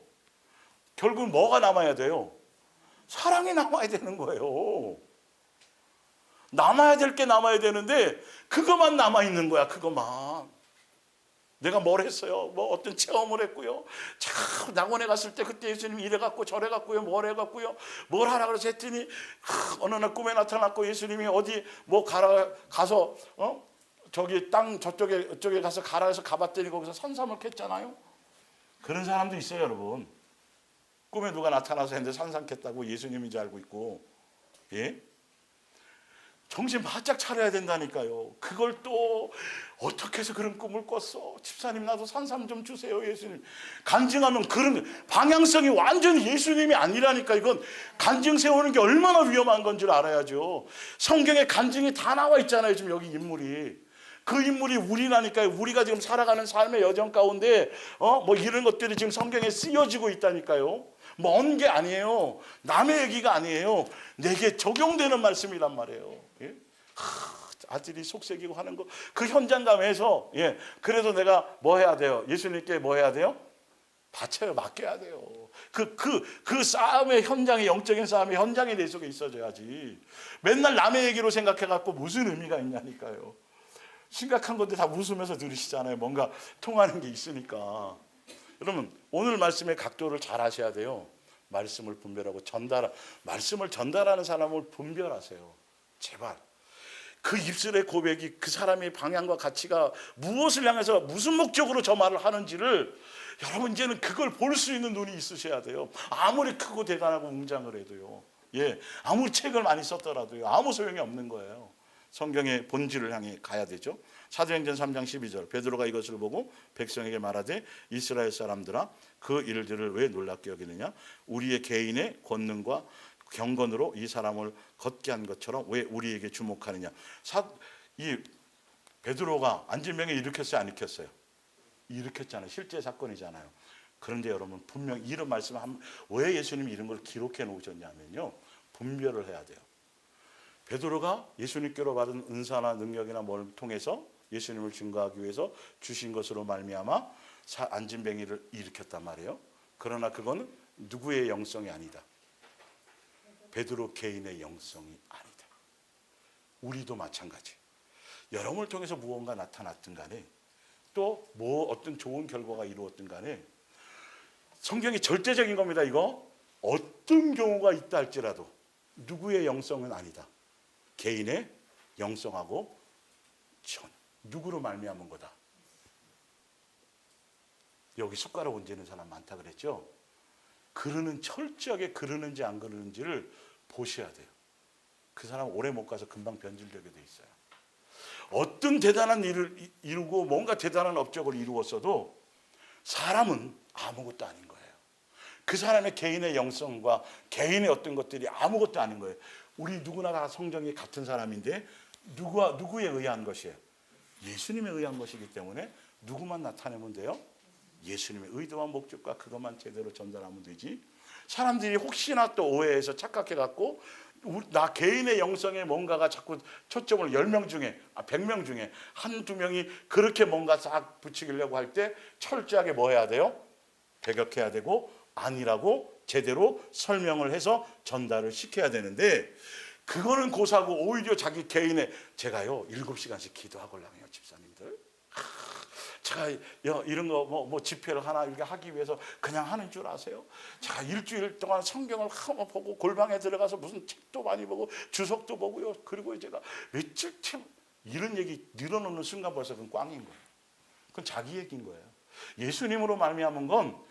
S1: 결국 뭐가 남아야 돼요? 사랑이 남아야 되는 거예요. 남아야 될 게 남아야 되는데 그것만 남아있는 거야. 그것만. 내가 뭘 했어요? 뭐 어떤 체험을 했고요. 참 낙원에 갔을 때 그때 예수님이 이래 갖고 저래 갖고요. 뭘 해갖고요. 뭘 하라 그래서 했더니 어느 날 꿈에 나타났고 예수님이 어디 뭐 가서 저기 땅 저쪽에 가서 가라 해서 가봤더니 거기서 산삼을 캤잖아요. 그런 사람도 있어요, 여러분. 꿈에 누가 나타나서 했는데 산삼 캤다고 예수님인 줄 알고 있고. 예? 정신 바짝 차려야 된다니까요. 그걸 또 어떻게 해서 그런 꿈을 꿨어? 집사님 나도 산삼 좀 주세요, 예수님. 간증하면 그런 방향성이 완전히 예수님이 아니라니까. 이건 간증 세우는 게 얼마나 위험한 건 줄 알아야죠. 성경에 간증이 다 나와 있잖아요. 지금 여기 인물이. 그 인물이 우리라니까요. 우리가 지금 살아가는 삶의 여정 가운데 뭐 이런 것들이 지금 성경에 쓰여지고 있다니까요. 먼 게 아니에요. 남의 얘기가 아니에요. 내게 적용되는 말씀이란 말이에요. 예? 아들이 속삭이고 하는 거 그 현장감에서 그래도 내가 뭐 해야 돼요? 예수님께 뭐 해야 돼요? 바쳐요. 맡겨야 돼요. 그 싸움의 현장에, 영적인 싸움의 현장에 내 속에 있어줘야지. 맨날 남의 얘기로 생각해갖고 무슨 의미가 있냐니까요. 심각한 건데 다 웃으면서 들으시잖아요. 뭔가 통하는 게 있으니까. 여러분 오늘 말씀의 각도를 잘 하셔야 돼요. 말씀을 분별하고 말씀을 전달하는 사람을 분별하세요. 제발. 그 입술의 고백이 그 사람의 방향과 가치가 무엇을 향해서 무슨 목적으로 저 말을 하는지를 여러분 이제는 그걸 볼 수 있는 눈이 있으셔야 돼요. 아무리 크고 대단하고 웅장을 해도요. 예, 아무리 책을 많이 썼더라도요. 아무 소용이 없는 거예요. 성경의 본질을 향해 가야 되죠. 사도행전 3장 12절 베드로가 이것을 보고 백성에게 말하되 이스라엘 사람들아 그 일들을 왜 놀랍게 여기느냐 우리의 개인의 권능과 경건으로 이 사람을 걷게 한 것처럼 왜 우리에게 주목하느냐. 이 베드로가 안진병에 일으켰어요 안 일으켰어요? 일으켰잖아요. 실제 사건이잖아요. 그런데 여러분 분명 이런 말씀 왜 예수님이 이런 걸 기록해 놓으셨냐면요. 분별을 해야 돼요. 베드로가 예수님께로 받은 은사나 능력이나 뭘 통해서 예수님을 증거하기 위해서 주신 것으로 말미암아 안진뱅이를 일으켰단 말이에요. 그러나 그건 누구의 영성이 아니다. 베드로 개인의 영성이 아니다. 우리도 마찬가지. 여러분을 통해서 무언가 나타났든 간에 또 뭐 어떤 좋은 결과가 이루었든 간에 성경이 절대적인 겁니다. 이거 어떤 경우가 있다 할지라도 누구의 영성은 아니다. 개인의 영성하고 누구로 말미암은 거다. 여기 숟가락 얹는 사람 많다 그랬죠. 철저하게 그러는지 안 그러는지를 보셔야 돼요. 그 사람 오래 못 가서 금방 변질되게 돼 있어요. 어떤 대단한 일을 이루고 뭔가 대단한 업적을 이루었어도 사람은 아무것도 아닌 거예요. 그 사람의 개인의 영성과 개인의 어떤 것들이 아무것도 아닌 거예요. 우리 누구나 다 성정이 같은 사람인데 누구에 의한 것이에요? 예수님에 의한 것이기 때문에 누구만 나타내면 돼요? 예수님의 의도와 목적과 그것만 제대로 전달하면 되지. 사람들이 혹시나 또 오해해서 착각해갖고 나 개인의 영성에 뭔가가 자꾸 초점을 10명 중에 100명 중에 한두 명이 그렇게 뭔가 싹 붙이려고 할 때 철저하게 뭐 해야 돼요? 배격해야 되고 아니라고 제대로 설명을 해서 전달을 시켜야 되는데 그거는 고사고 오히려 자기 개인의 제가요 7시간씩 기도하걸랑해요 집사님들. 제가 이런 거 뭐 집회를 하나 이렇게 하기 위해서 그냥 하는 줄 아세요? 제가 일주일 동안 성경을 한번 보고 골방에 들어가서 무슨 책도 많이 보고 주석도 보고요. 그리고 제가 며칠째 이런 얘기 늘어놓는 순간 벌써 그건 꽝인 거예요. 그건 자기 얘기인 거예요. 예수님으로 말미암은 건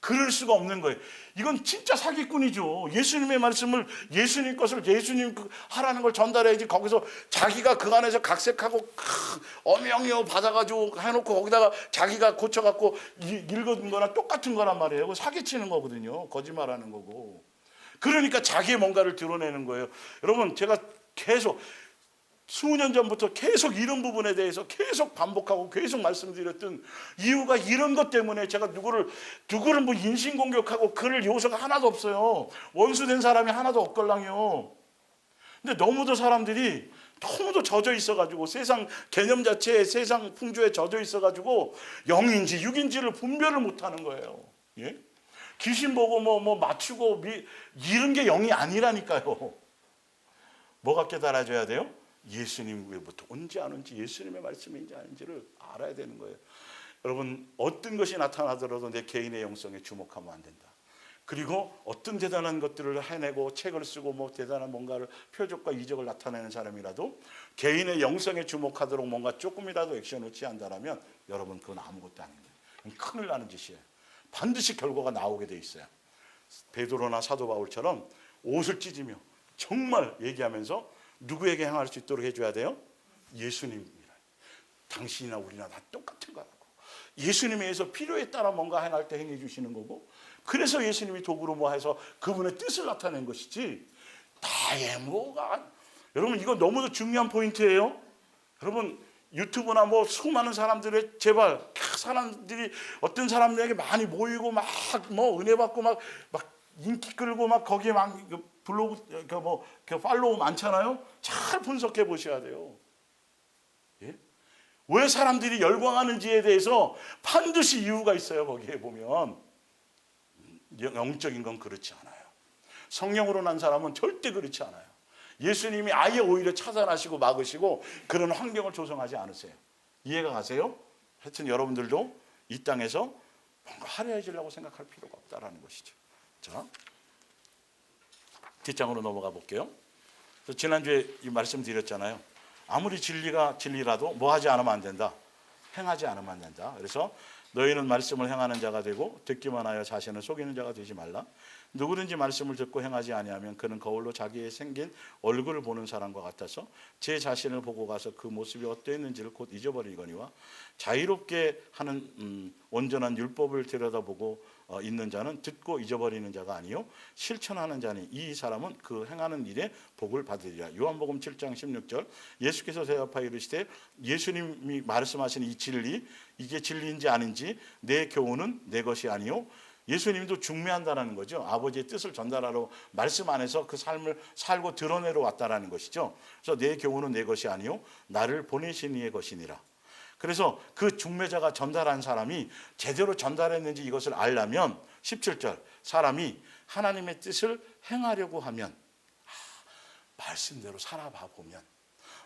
S1: 그럴 수가 없는 거예요. 이건 진짜 사기꾼이죠. 예수님의 말씀을 예수님 것을 예수님 하라는 걸 전달해야지 거기서 자기가 그 안에서 각색하고 어명이어 받아가지고 해놓고 거기다가 자기가 고쳐갖고 읽은 거나 똑같은 거란 말이에요. 사기치는 거거든요. 거짓말하는 거고. 그러니까 자기의 뭔가를 드러내는 거예요. 여러분 제가 계속 수년 전부터 계속 이런 부분에 대해서 계속 반복하고 계속 말씀드렸던 이유가 이런 것 때문에 제가 누구를 뭐 인신공격하고 그럴 요소가 하나도 없어요. 원수된 사람이 하나도 없걸랑요. 근데 너무도 사람들이 너무도 젖어 있어가지고 세상 개념 자체에 세상 풍조에 젖어 있어가지고 영인지 육인지를 분별을 못하는 거예요. 예? 귀신 보고 뭐 맞추고 이런 게 영이 아니라니까요. 뭐가 깨달아져야 돼요? 예수님 외부터 온지 안 온지 예수님의 말씀인지 아닌지를 알아야 되는 거예요. 여러분 어떤 것이 나타나더라도 내 개인의 영성에 주목하면 안 된다. 그리고 어떤 대단한 것들을 해내고 책을 쓰고 뭐 대단한 뭔가를 표적과 이적을 나타내는 사람이라도 개인의 영성에 주목하도록 뭔가 조금이라도 액션을 취한다면 여러분 그건 아무것도 아닌 거예요. 큰일 나는 짓이에요. 반드시 결과가 나오게 돼 있어요. 베드로나 사도 바울처럼 옷을 찢으며 정말 얘기하면서 누구에게 향할 수 있도록 해줘야 돼요? 예수님이라. 당신이나 우리나 다 똑같은 거라고. 예수님에 의해서 필요에 따라 뭔가 행할 때 행해 주시는 거고 그래서 예수님이 도구로 뭐 해서 그분의 뜻을 나타낸 것이지 다의 뭐가 여러분 이거 너무도 중요한 포인트예요. 여러분 유튜브나 뭐 수많은 사람들의 제발 사람들이 어떤 사람들에게 많이 모이고 막 뭐 은혜 받고 막 인기 끌고 막 거기에 막 블로그 팔로우 많잖아요. 잘 분석해 보셔야 돼요. 예? 왜 사람들이 열광하는지에 대해서 반드시 이유가 있어요. 거기에 보면 영적인 건 그렇지 않아요. 성령으로 난 사람은 절대 그렇지 않아요. 예수님이 아예 오히려 차단하시고 막으시고 그런 환경을 조성하지 않으세요. 이해가 가세요? 하여튼 여러분들도 이 땅에서 뭔가 화려해지려고 생각할 필요가 없다라는 것이죠. 자, 뒷장으로 넘어가 볼게요. 지난주에 이 말씀드렸잖아요. 아무리 진리가 진리라도 뭐 하지 않으면 안 된다. 행하지 않으면 안 된다. 그래서 너희는 말씀을 행하는 자가 되고 듣기만 하여 자신을 속이는 자가 되지 말라. 누구든지 말씀을 듣고 행하지 아니하면 그는 거울로 자기의 생긴 얼굴을 보는 사람과 같아서 제 자신을 보고 가서 그 모습이 어떠했는지를 곧 잊어버리거니와 자유롭게 하는 온전한 율법을 들여다보고 있는 자는 듣고 잊어버리는 자가 아니요 실천하는 자니 이 사람은 그 행하는 일에 복을 받으리라. 요한복음 7장 16절 예수께서 대답하여 이르시되 예수님이 말씀하신 이 진리 이게 진리인지 아닌지 내 교훈은 내 것이 아니요 예수님도 중매한다라는 거죠. 아버지의 뜻을 전달하러 말씀 안에서 그 삶을 살고 드러내러 왔다라는 것이죠. 그래서 내 교훈은 내 것이 아니요 나를 보내신 이의 것이니라. 그래서 그 중매자가 전달한 사람이 제대로 전달했는지 이것을 알려면 17절 사람이 하나님의 뜻을 행하려고 하면 말씀대로 살아봐 보면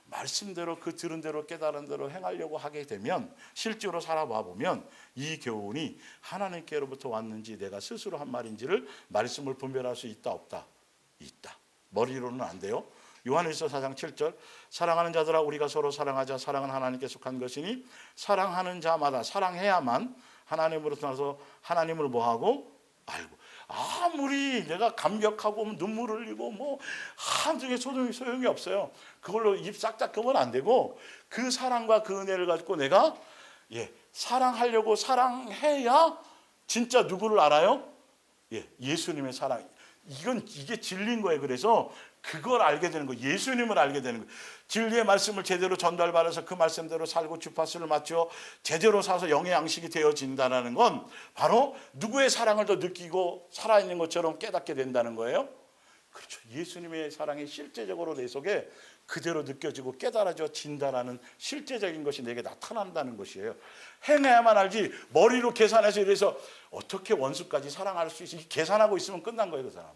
S1: 말씀대로 그 들은 대로 깨달은 대로 행하려고 하게 되면 실제로 살아봐 보면 이 교훈이 하나님께로부터 왔는지 내가 스스로 한 말인지를 말씀을 분별할 수 있다 없다? 있다. 머리로는 안 돼요. 요한일서 4장 7절 사랑하는 자들아 우리가 서로 사랑하자. 사랑은 하나님께 속한 것이니 사랑하는 자마다 사랑해야만 하나님으로부터 나서 하나님을 뭐하고 알고 아무리 내가 감격하고 눈물 흘리고 뭐 한중에 소용이 없어요. 그걸로 입 싹 닦으면 안 되고 그 사랑과 그 은혜를 가지고 내가 사랑하려고 사랑해야 진짜 누구를 알아요? 예수님의 사랑. 이게 진리인 거예요. 그래서 그걸 알게 되는 거예요. 예수님을 알게 되는 거예요. 진리의 말씀을 제대로 전달받아서 그 말씀대로 살고 주파수를 맞춰 제대로 사서 영의 양식이 되어진다는 건 바로 누구의 사랑을 더 느끼고 살아있는 것처럼 깨닫게 된다는 거예요. 그렇죠. 예수님의 사랑이 실제적으로 내 속에 그대로 느껴지고 깨달아진다는 실제적인 것이 내게 나타난다는 것이에요. 행해야만 알지 머리로 계산해서 이래서 어떻게 원수까지 사랑할 수 있지? 계산하고 있으면 끝난 거예요. 그 사람.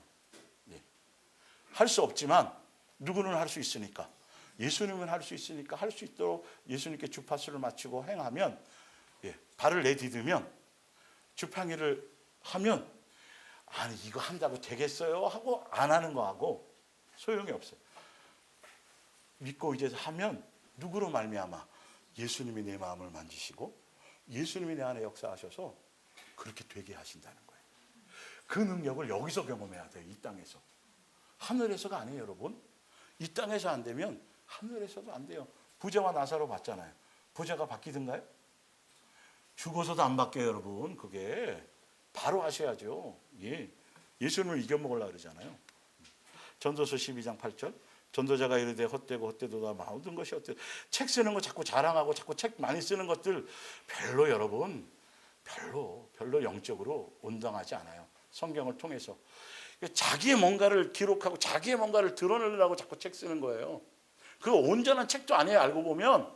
S1: 할 수 없지만 누구는 할 수 있으니까 예수님은 할 수 있으니까 할 수 있도록 예수님께 주파수를 맞추고 행하면 발을 내디디면 주팡이를 하면 아니 이거 한다고 되겠어요 하고 안 하는 거하고 소용이 없어요. 믿고 이제 하면 누구로 말미암아 예수님이 내 마음을 만지시고 예수님이 내 안에 역사하셔서 그렇게 되게 하신다는 거예요. 그 능력을 여기서 경험해야 돼요. 이 땅에서. 하늘에서가 아니에요, 여러분. 이 땅에서 안 되면 하늘에서도 안 돼요. 부자와 나사로 봤잖아요. 부자가 바뀌던가요? 죽어서도 안 바뀌어요, 여러분. 그게 바로 하셔야죠. 예수님을 이겨먹으려고 그러잖아요. 전도서 12장 8절 전도자가 이르되 헛되고 헛되도다 모든 것이 헛되다. 책 쓰는 거 자꾸 자랑하고 자꾸 책 많이 쓰는 것들 별로 여러분 별로 영적으로 온당하지 않아요. 성경을 통해서. 자기의 뭔가를 기록하고 자기의 뭔가를 드러내려고 자꾸 책 쓰는 거예요. 그거 온전한 책도 아니에요. 알고 보면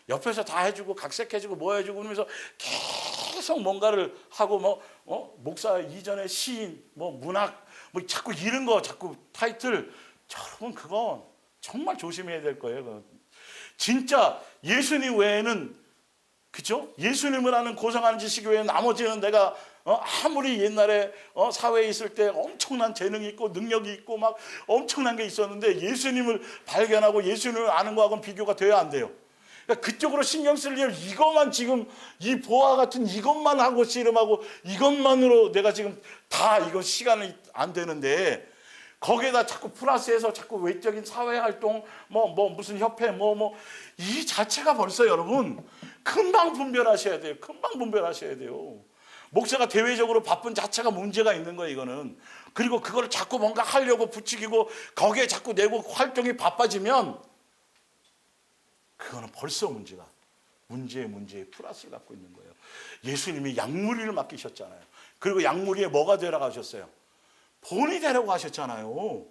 S1: 옆에서 다 해주고 각색해주고 뭐 해주고 그러면서 계속 뭔가를 하고 목사 이전에 시인 문학 자꾸 이런 거 자꾸 타이틀 여러분 그건 정말 조심해야 될 거예요. 진짜 예수님 외에는 그죠? 예수님을 아는 고상한 지식 외에 나머지는 내가 아무리 옛날에 사회에 있을 때 엄청난 재능이 있고 능력이 있고 막 엄청난 게 있었는데 예수님을 발견하고 예수님을 아는 거하고는 비교가 돼야 안 돼요. 그러니까 그쪽으로 신경 쓸 일 이것만 지금 이 보아 같은 이것만 하고 씨름하고 이것만으로 내가 지금 다 이거 시간이 안 되는데 거기에다 자꾸 플러스해서 자꾸 외적인 사회활동 무슨 협회 이 자체가 벌써 여러분 금방 분별하셔야 돼요. 금방 분별하셔야 돼요. 목사가 대외적으로 바쁜 자체가 문제가 있는 거예요. 이거는. 그리고 그걸 자꾸 뭔가 하려고 부추기고 거기에 자꾸 내고 활동이 바빠지면 그거는 벌써 문제에 플러스를 갖고 있는 거예요. 예수님이 양무리를 맡기셨잖아요. 그리고 양무리에 뭐가 되라고 하셨어요? 본이 되라고 하셨잖아요.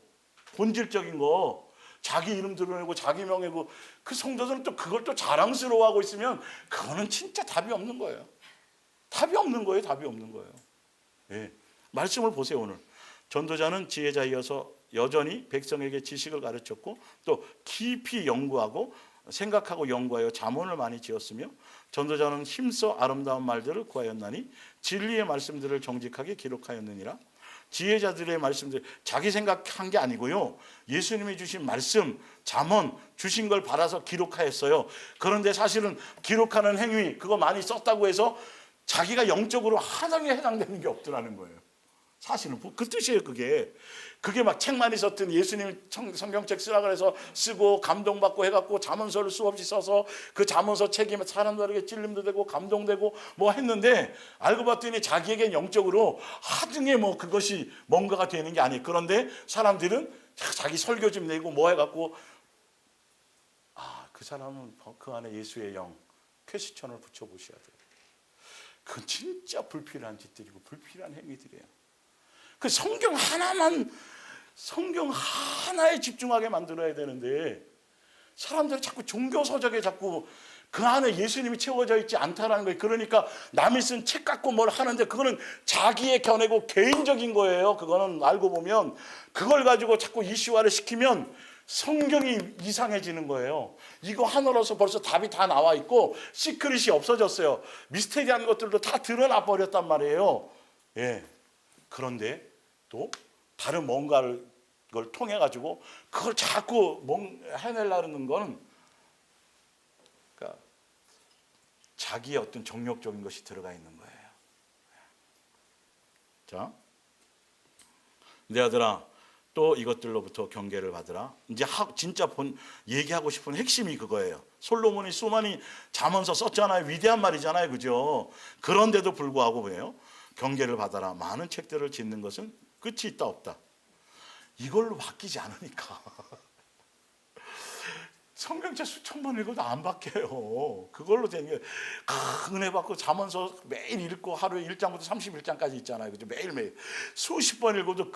S1: 본질적인 거. 자기 이름 드러내고 자기 명예고 그 성도들은 또 그걸 또 자랑스러워하고 있으면 그거는 진짜 답이 없는 거예요. 답이 없는 거예요. 말씀을 보세요. 오늘 전도자는 지혜자이어서 여전히 백성에게 지식을 가르쳤고 또 깊이 연구하고 생각하고 연구하여 잠언을 많이 지었으며 전도자는 힘써 아름다운 말들을 구하였나니 진리의 말씀들을 정직하게 기록하였느니라. 지혜자들의 말씀들 자기 생각한 게 아니고요. 예수님이 주신 말씀, 잠언 주신 걸 받아서 기록하였어요. 그런데 사실은 기록하는 행위 그거 많이 썼다고 해서 자기가 영적으로 하나에 해당되는 게 없더라는 거예요. 사실은 그 뜻이에요. 그게 막 책 많이 썼던 예수님 성경책 쓰라 그래서 쓰고 감동받고 해갖고 잠언서를 수없이 써서 그 잠언서 책이 사람들에게 찔림도 되고 감동되고 뭐 했는데 알고 봤더니 자기에겐 영적으로 하등에 뭐 그것이 뭔가가 되는 게 아니에요. 그런데 사람들은 자기 설교 좀 내고 뭐 해갖고 그 사람은 그 안에 예수의 영 퀘스천을 붙여보셔야 돼요. 그건 진짜 불필요한 짓들이고 불필요한 행위들이에요. 그 성경 하나에 집중하게 만들어야 되는데 사람들이 자꾸 종교 서적에 자꾸 그 안에 예수님이 채워져 있지 않다라는 거예요. 그러니까 남이 쓴 책 갖고 뭘 하는데 그거는 자기의 견해고 개인적인 거예요. 그거는 알고 보면 그걸 가지고 자꾸 이슈화를 시키면 성경이 이상해지는 거예요. 이거 하나로서 벌써 답이 다 나와 있고 시크릿이 없어졌어요. 미스테리한 것들도 다 드러나 버렸단 말이에요. 예. 그런데 또 다른 뭔가를 걸 통해 가지고 그걸 자꾸 해내려는 건 그러니까 자기의 어떤 정욕적인 것이 들어가 있는 거예요. 자, 내 아들아, 또 이것들로부터 경계를 받으라. 이제 진짜 얘기하고 싶은 핵심이 그거예요. 솔로몬이 수많이 잠언서 썼잖아요. 위대한 말이잖아요, 그죠? 그런데도 불구하고 뭐예요? 경계를 받아라. 많은 책들을 짓는 것은 끝이 있다 없다. 이걸로 바뀌지 않으니까. 성경책 수천 번 읽어도 안 바뀌어요. 그걸로 된 게 은혜 받고 잠언서 매일 읽고 하루에 1장부터 31장까지 있잖아요. 그죠? 매일매일 수십 번 읽어도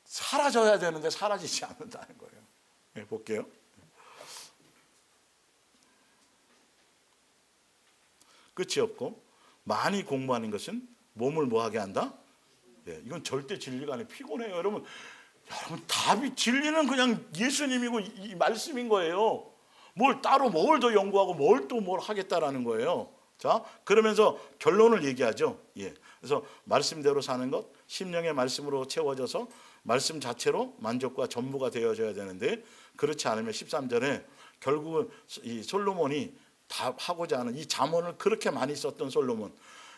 S1: 사라져야 되는데 사라지지 않는다는 거예요. 네, 볼게요. 끝이 없고 많이 공부하는 것은 몸을 뭐하게 한다? 네, 이건 절대 진리가 아니에요. 피곤해요. 여러분 답이 진리는 그냥 예수님이고 이 말씀인 거예요. 뭘 더 연구하고 뭘 하겠다라는 거예요. 자, 그러면서 결론을 얘기하죠. 예. 그래서 말씀대로 사는 것, 심령의 말씀으로 채워져서 말씀 자체로 만족과 전부가 되어져야 되는데 그렇지 않으면 13절에 결국은 이 솔로몬이 다 하고자 하는 이 잠언을 그렇게 많이 썼던 솔로몬,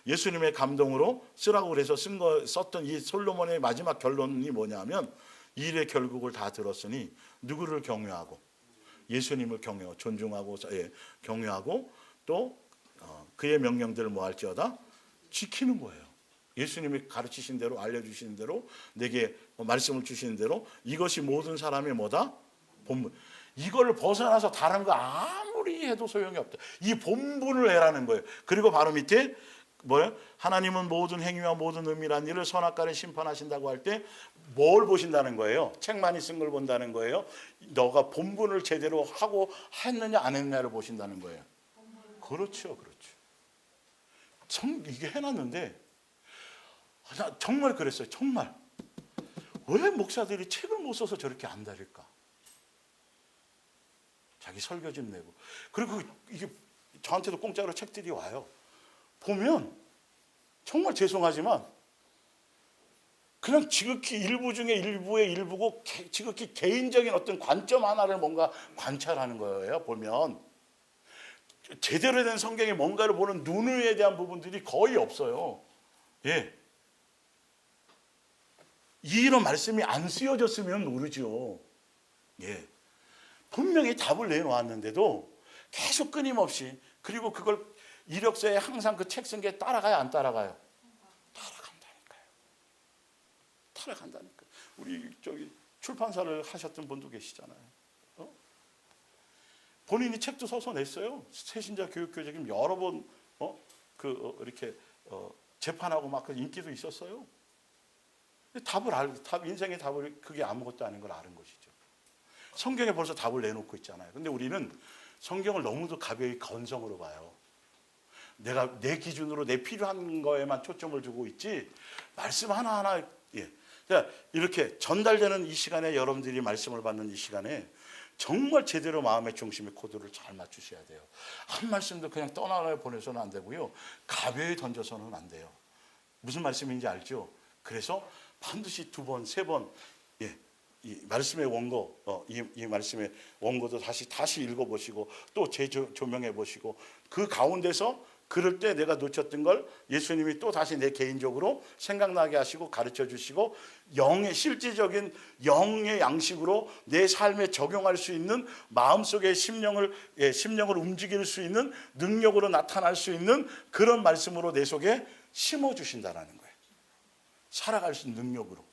S1: 예수님의 감동으로 쓰라고 그래서 썼던 이 솔로몬의 마지막 결론이 뭐냐면 일의 결국을 다 들었으니 누구를 경외하고 예수님을 경외하고 존중하고 경외하고 또 그의 명령들을 뭐 할지어다 지키는 거예요. 예수님이 가르치신 대로 알려주시는 대로 내게 말씀을 주시는 대로 이것이 모든 사람의 뭐다? 본분. 이걸 벗어나서 다른 거 아무리 해도 소용이 없다. 이 본분을 해라는 거예요. 그리고 바로 밑에 뭐예요? 하나님은 모든 행위와 모든 의미란 일을 선악과를 심판하신다고 할 때 뭘 보신다는 거예요? 책 많이 쓴 걸 본다는 거예요? 너가 본분을 제대로 하고 했느냐 안 했느냐를 보신다는 거예요. 그렇죠. 이게 해놨는데 나 정말 그랬어요. 정말 왜 목사들이 책을 못 써서 저렇게 안 다닐까? 자기 설교 좀 내고 그리고 이게 저한테도 공짜로 책들이 와요. 보면 정말 죄송하지만 그냥 지극히 일부 중에 일부의 일부고 지극히 개인적인 어떤 관점 하나를 뭔가 관찰하는 거예요. 보면 제대로 된 성경에 뭔가를 보는 눈에 대한 부분들이 거의 없어요. 예. 이런 말씀이 안 쓰여졌으면 모르죠. 예. 분명히 답을 내놓았는데도 계속 끊임없이 그리고 그걸 이력서에 항상 그 책 쓴 게 따라가요, 안 따라가요? 따라간다니까요. 우리 출판사를 하셨던 분도 계시잖아요. 본인이 책도 써서 냈어요. 새신자 교육교재금 여러 번 이렇게 재판하고 막 인기도 있었어요. 인생의 답을 그게 아무것도 아닌 걸 아는 것이죠. 성경에 벌써 답을 내놓고 있잖아요. 근데 우리는 성경을 너무도 가벼이 건성으로 봐요. 내가 내 기준으로 내 필요한 거에만 초점을 두고 있지 말씀 하나하나 자, 이렇게 전달되는 이 시간에 여러분들이 말씀을 받는 이 시간에 정말 제대로 마음의 중심의 코드를 잘 맞추셔야 돼요. 한 말씀도 그냥 떠나려 보내서는 안 되고요. 가벼이 던져서는 안 돼요. 무슨 말씀인지 알죠? 그래서 반드시 2번, 3번 이 말씀의 원고, 이 말씀의 원고도 다시 읽어보시고 또 재조명해 보시고 그 가운데서 그럴 때 내가 놓쳤던 걸 예수님이 또 다시 내 개인적으로 생각나게 하시고 가르쳐 주시고 실질적인 영의 양식으로 내 삶에 적용할 수 있는 마음속의 심령을 움직일 수 있는 능력으로 나타날 수 있는 그런 말씀으로 내 속에 심어주신다라는 거예요. 살아갈 수 있는 능력으로.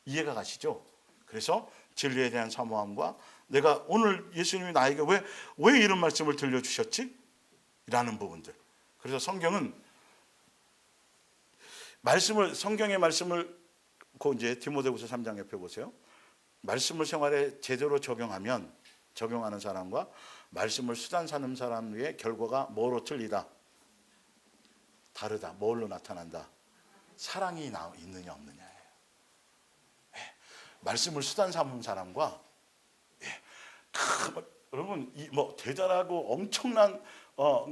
S1: 이해가 가시죠? 그래서 진리에 대한 사모함과 내가 오늘 예수님이 나에게 왜 이런 말씀을 들려주셨지? 라는 부분들. 그래서 성경은 성경의 말씀을 이제 디모데후서 3장 옆에 보세요. 말씀을 생활에 제대로 적용하는 사람과 말씀을 수단 삼는 사람의 결과가 뭐로 틀리다? 다르다. 뭘로 나타난다? 사랑이 있느냐 없느냐예요. 말씀을 수단 삼는 사람과 여러분 대단하고 엄청난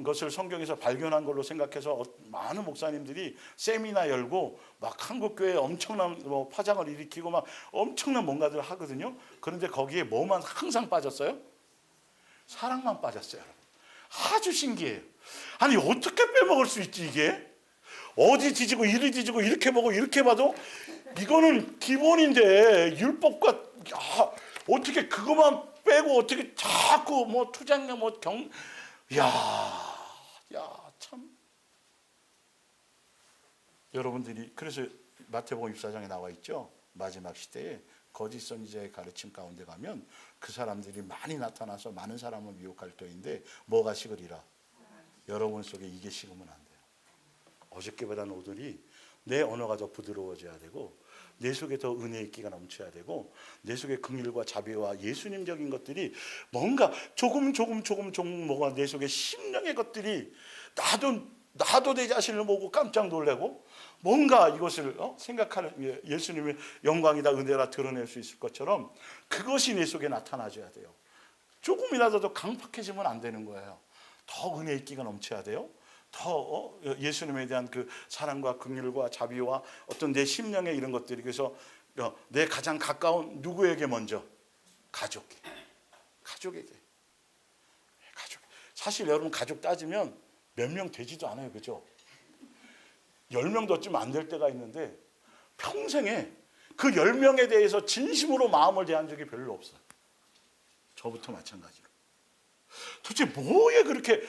S1: 것을 성경에서 발견한 걸로 생각해서 많은 목사님들이 세미나 열고 막 한국교회에 엄청난 파장을 일으키고 막 엄청난 뭔가들을 하거든요. 그런데 거기에 뭐만 항상 빠졌어요? 사랑만 빠졌어요. 아주 신기해요. 아니 어떻게 빼먹을 수 있지 이게? 어디 뒤지고 이리 뒤지고 이렇게 보고 이렇게 봐도 이거는 기본인데 율법과 어떻게 그것만 빼고 어떻게 자꾸 투장냐 참 여러분들이 그래서 마태복음 24장에 나와 있죠. 마지막 시대에 거짓 선지자의 가르침 가운데 가면 그 사람들이 많이 나타나서 많은 사람을 미혹할 터인데 뭐가 식으리라? 여러분 속에 이게 식으면 안 돼요. 어저께보다는 오늘이 내 언어가 더 부드러워져야 되고 내 속에 더 은혜의 기가 넘쳐야 되고 내 속에 긍휼과 자비와 예수님적인 것들이 뭔가 조금 뭐가 내 속에 심령의 것들이 나도 내 자신을 보고 깜짝 놀래고 뭔가 이것을 생각하는 예수님의 영광이다 은혜라 드러낼 수 있을 것처럼 그것이 내 속에 나타나줘야 돼요. 조금이라도 더 강팍해지면 안 되는 거예요. 더 은혜의 기가 넘쳐야 돼요. 더 예수님에 대한 그 사랑과 긍휼과 자비와 어떤 내 심령의 이런 것들이 그래서 내 가장 가까운 누구에게 먼저? 가족에게. 사실 여러분 가족 따지면 몇 명 되지도 않아요. 그죠? 10명도 어쩌면 안 될 때가 있는데 평생에 그 10명에 대해서 진심으로 마음을 대한 적이 별로 없어요. 저부터 마찬가지로. 도대체 뭐에 그렇게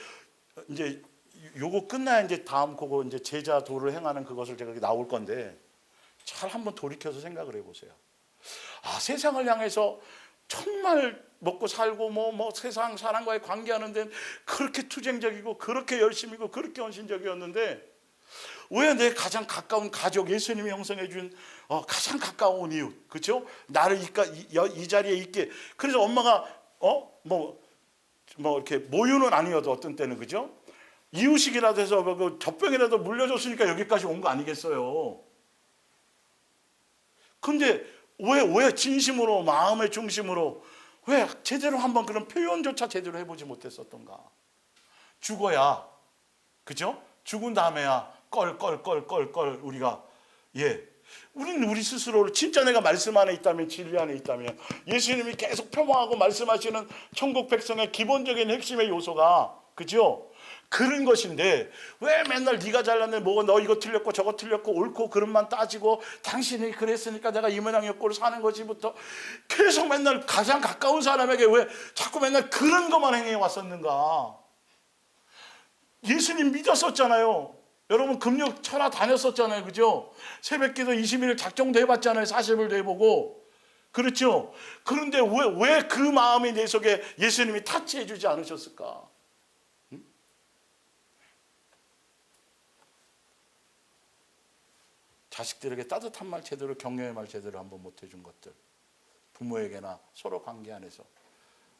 S1: 이제 요거 끝나야 이제 다음 그거 이제 제자 도를 행하는 그것을 제가 나올 건데 잘 한번 돌이켜서 생각을 해보세요. 세상을 향해서 정말 먹고 살고 세상 사람과의 관계하는 데는 그렇게 투쟁적이고 그렇게 열심이고 그렇게 헌신적이었는데 왜 내 가장 가까운 가족 예수님이 형성해 준 가장 가까운 이웃 그렇죠? 나를 이 자리에 있게 그래서 엄마가 이렇게 모유는 아니어도 어떤 때는 그죠? 이유식이라도 해서 그 젖병이라도 물려줬으니까 여기까지 온 거 아니겠어요? 근데 왜 진심으로 마음의 중심으로 왜 제대로 한번 그런 표현조차 제대로 해보지 못했었던가? 죽어야 그죠? 죽은 다음에야 껄 우리가 우리는 우리 스스로를 진짜 내가 말씀 안에 있다면 진리 안에 있다면 예수님이 계속 표방하고 말씀하시는 천국 백성의 기본적인 핵심의 요소가 그죠? 그런 것인데 왜 맨날 네가 잘났네 너 이거 틀렸고 저거 틀렸고 옳고 그름만 따지고 당신이 그랬으니까 내가 이 모양이었고 사는 거지부터 계속 맨날 가장 가까운 사람에게 왜 자꾸 맨날 그런 것만 행해 왔었는가? 예수님 믿었었잖아요. 여러분 금요 철학 다녔었잖아요. 그죠? 새벽기도 20일 작정도 해봤잖아요. 40일도 해보고 그렇죠? 그런데 왜 그 마음이 내 속에 예수님이 타치해 주지 않으셨을까? 자식들에게 따뜻한 말 제대로 격려의 말 제대로 한번 못 해준 것들 부모에게나 서로 관계 안에서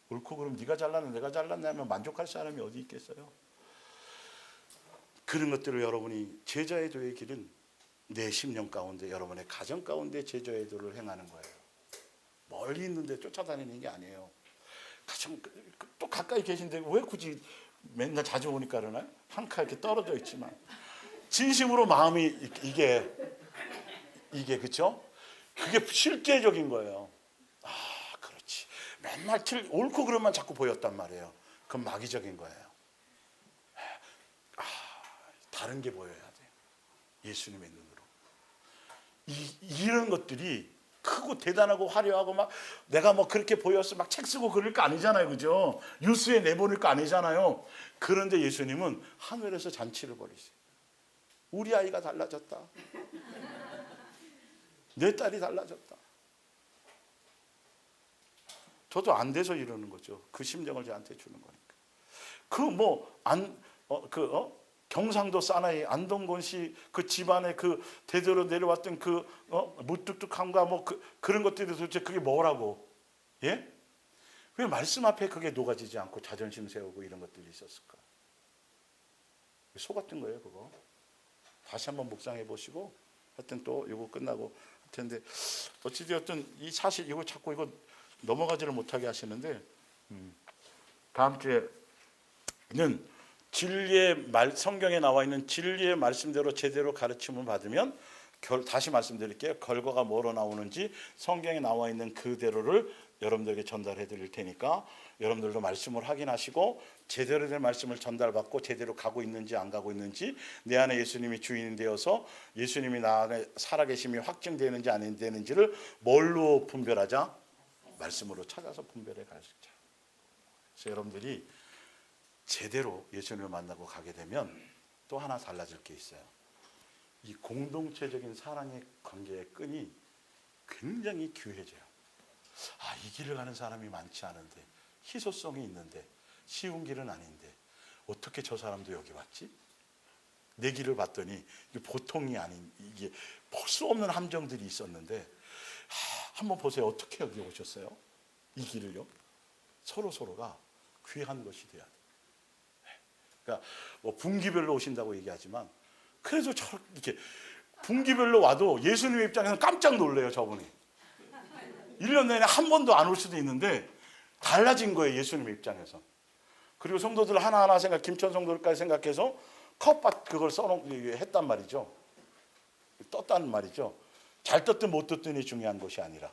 S1: 옳고 그럼 네가 잘났네 내가 잘났네 하면 만족할 사람이 어디 있겠어요? 그런 것들을 여러분이 제자의 도의 길은 내 심령 가운데, 여러분의 가정 가운데 제자의 도를 행하는 거예요. 멀리 있는데 쫓아다니는 게 아니에요. 가정 또 가까이 계신데 왜 굳이 맨날 자주 오니까 그러나요? 한 칸 이렇게 떨어져 있지만 진심으로 마음이 이게 그렇죠? 그게 실제적인 거예요. 아, 그렇지. 맨날 옳고 그름만 자꾸 보였단 말이에요. 그건 마귀적인 거예요. 아, 다른 게 보여야 돼요. 예수님의 눈으로. 이런 것들이 크고 대단하고 화려하고 막 내가 뭐 그렇게 보였어 막 책 쓰고 그럴 거 아니잖아요, 그죠? 뉴스에 내보낼 거 아니잖아요. 그런데 예수님은 하늘에서 잔치를 벌이세요. 우리 아이가 달라졌다. 내 딸이 달라졌다. 저도 안 돼서 이러는 거죠. 그 심정을 저한테 주는 거니까. 경상도 사나이 안동건 씨 그 집안에 그 대대로 내려왔던 그 무뚝뚝함과 뭐 그런 것들이 도대체 그게 뭐라고? 예? 왜 말씀 앞에 그게 녹아지지 않고 자존심 세우고 이런 것들이 있었을까? 속았던 거예요, 그거. 다시 한번 묵상해 보시고 하여튼 또 이거 끝나고 할 텐데 어찌되었든 이 사실 이거 자꾸 이거 넘어가지를 못하게 하시는데 다음 주에는 성경에 나와 있는 진리의 말씀대로 제대로 가르침을 받으면 다시 말씀드릴게요. 결과가 뭐로 나오는지 성경에 나와 있는 그대로를 여러분들에게 전달해 드릴 테니까 여러분들도 말씀을 확인하시고 제대로 된 말씀을 전달받고 제대로 가고 있는지 안 가고 있는지 내 안에 예수님이 주인이 되어서 예수님이 나 안에 살아계심이 확증되는지 안 되는지를 뭘로 분별하자? 말씀으로 찾아서 분별해 가시자. 그래서 여러분들이 제대로 예수님을 만나고 가게 되면 또 하나 달라질 게 있어요. 이 공동체적인 사랑의 관계의 끈이 굉장히 귀해져요. 아, 이 길을 가는 사람이 많지 않은데, 희소성이 있는데, 쉬운 길은 아닌데 어떻게 저 사람도 여기 왔지? 내 길을 봤더니 이게 보통이 아닌, 이게 볼 수 없는 함정들이 있었는데 한번 보세요. 어떻게 여기 오셨어요? 이 길을요? 서로가 귀한 것이 돼야 돼요. 그러니까 뭐 분기별로 오신다고 얘기하지만 그래도 이렇게 분기별로 와도 예수님의 입장에서는 깜짝 놀래요. 저분이 1년 내내 한 번도 안 올 수도 있는데 달라진 거예요. 예수님의 입장에서. 그리고 성도들 하나하나 김천 성도들까지 생각해서 컵밭 그걸 했단 말이죠. 떴다는 말이죠. 잘 떴든 못 떴든이 중요한 것이 아니라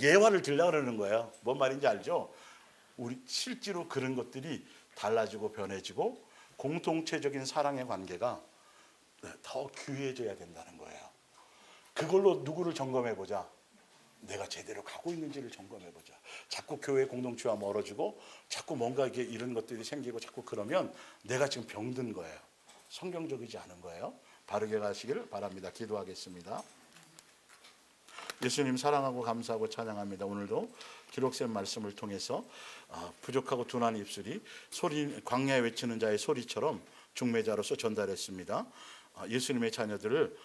S1: 예화를 들려고 그러는 거예요. 뭔 말인지 알죠? 우리 실제로 그런 것들이 달라지고 변해지고 공동체적인 사랑의 관계가 더 귀해져야 된다는 거예요. 그걸로 누구를 점검해보자. 내가 제대로 가고 있는지를 점검해보자. 자꾸 교회 공동체와 멀어지고 자꾸 뭔가 이런 것들이 생기고 자꾸 그러면 내가 지금 병든 거예요. 성경적이지 않은 거예요. 바르게 가시기를 바랍니다. 기도하겠습니다. 예수님 사랑하고 감사하고 찬양합니다. 오늘도 기록된 말씀을 통해서 부족하고 둔한 입술이 광야에 외치는 자의 소리처럼 중매자로서 전달했습니다. 예수님의 자녀들을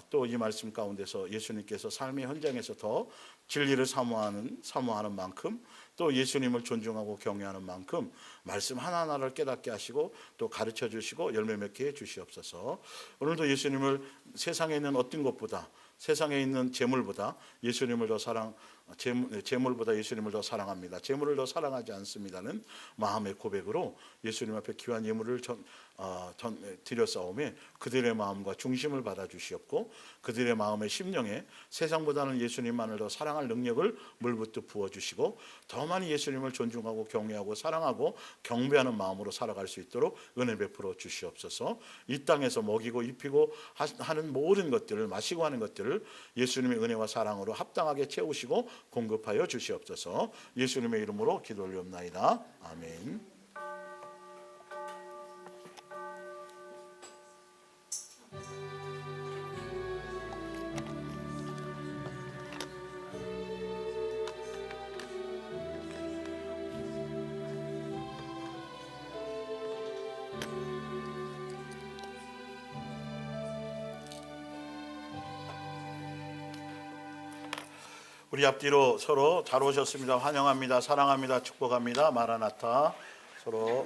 S1: 또 이 말씀 가운데서 예수님께서 삶의 현장에서 더 진리를 사모하는 만큼 또 예수님을 존중하고 경외하는 만큼 말씀 하나하나를 깨닫게 하시고 또 가르쳐 주시고 열매 맺게 해 주시옵소서. 오늘도 예수님을 세상에 있는 어떤 것보다 세상에 있는 재물보다 예수님을 더 재물보다 예수님을 더 사랑합니다. 재물을 더 사랑하지 않습니다는 마음의 고백으로 예수님 앞에 귀한 예물을 드렸사오매 그들의 마음과 중심을 받아 주시옵고 그들의 마음의 심령에 세상보다는 예수님만을 더 사랑할 능력을 물붓듯 부어주시고 더 많이 예수님을 존중하고 경외하고 사랑하고 경배하는 마음으로 살아갈 수 있도록 은혜 베풀어 주시옵소서. 이 땅에서 먹이고 입히고 하는 모든 것들을 마시고 하는 것들을 예수님의 은혜와 사랑으로 합당하게 채우시고 공급하여 주시옵소서. 예수님의 이름으로 기도 올리옵나이다. 아멘. 우리 앞뒤로 서로 잘 오셨습니다. 환영합니다. 사랑합니다. 축복합니다. 마라나타. 서로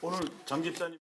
S1: 오늘 장 집사님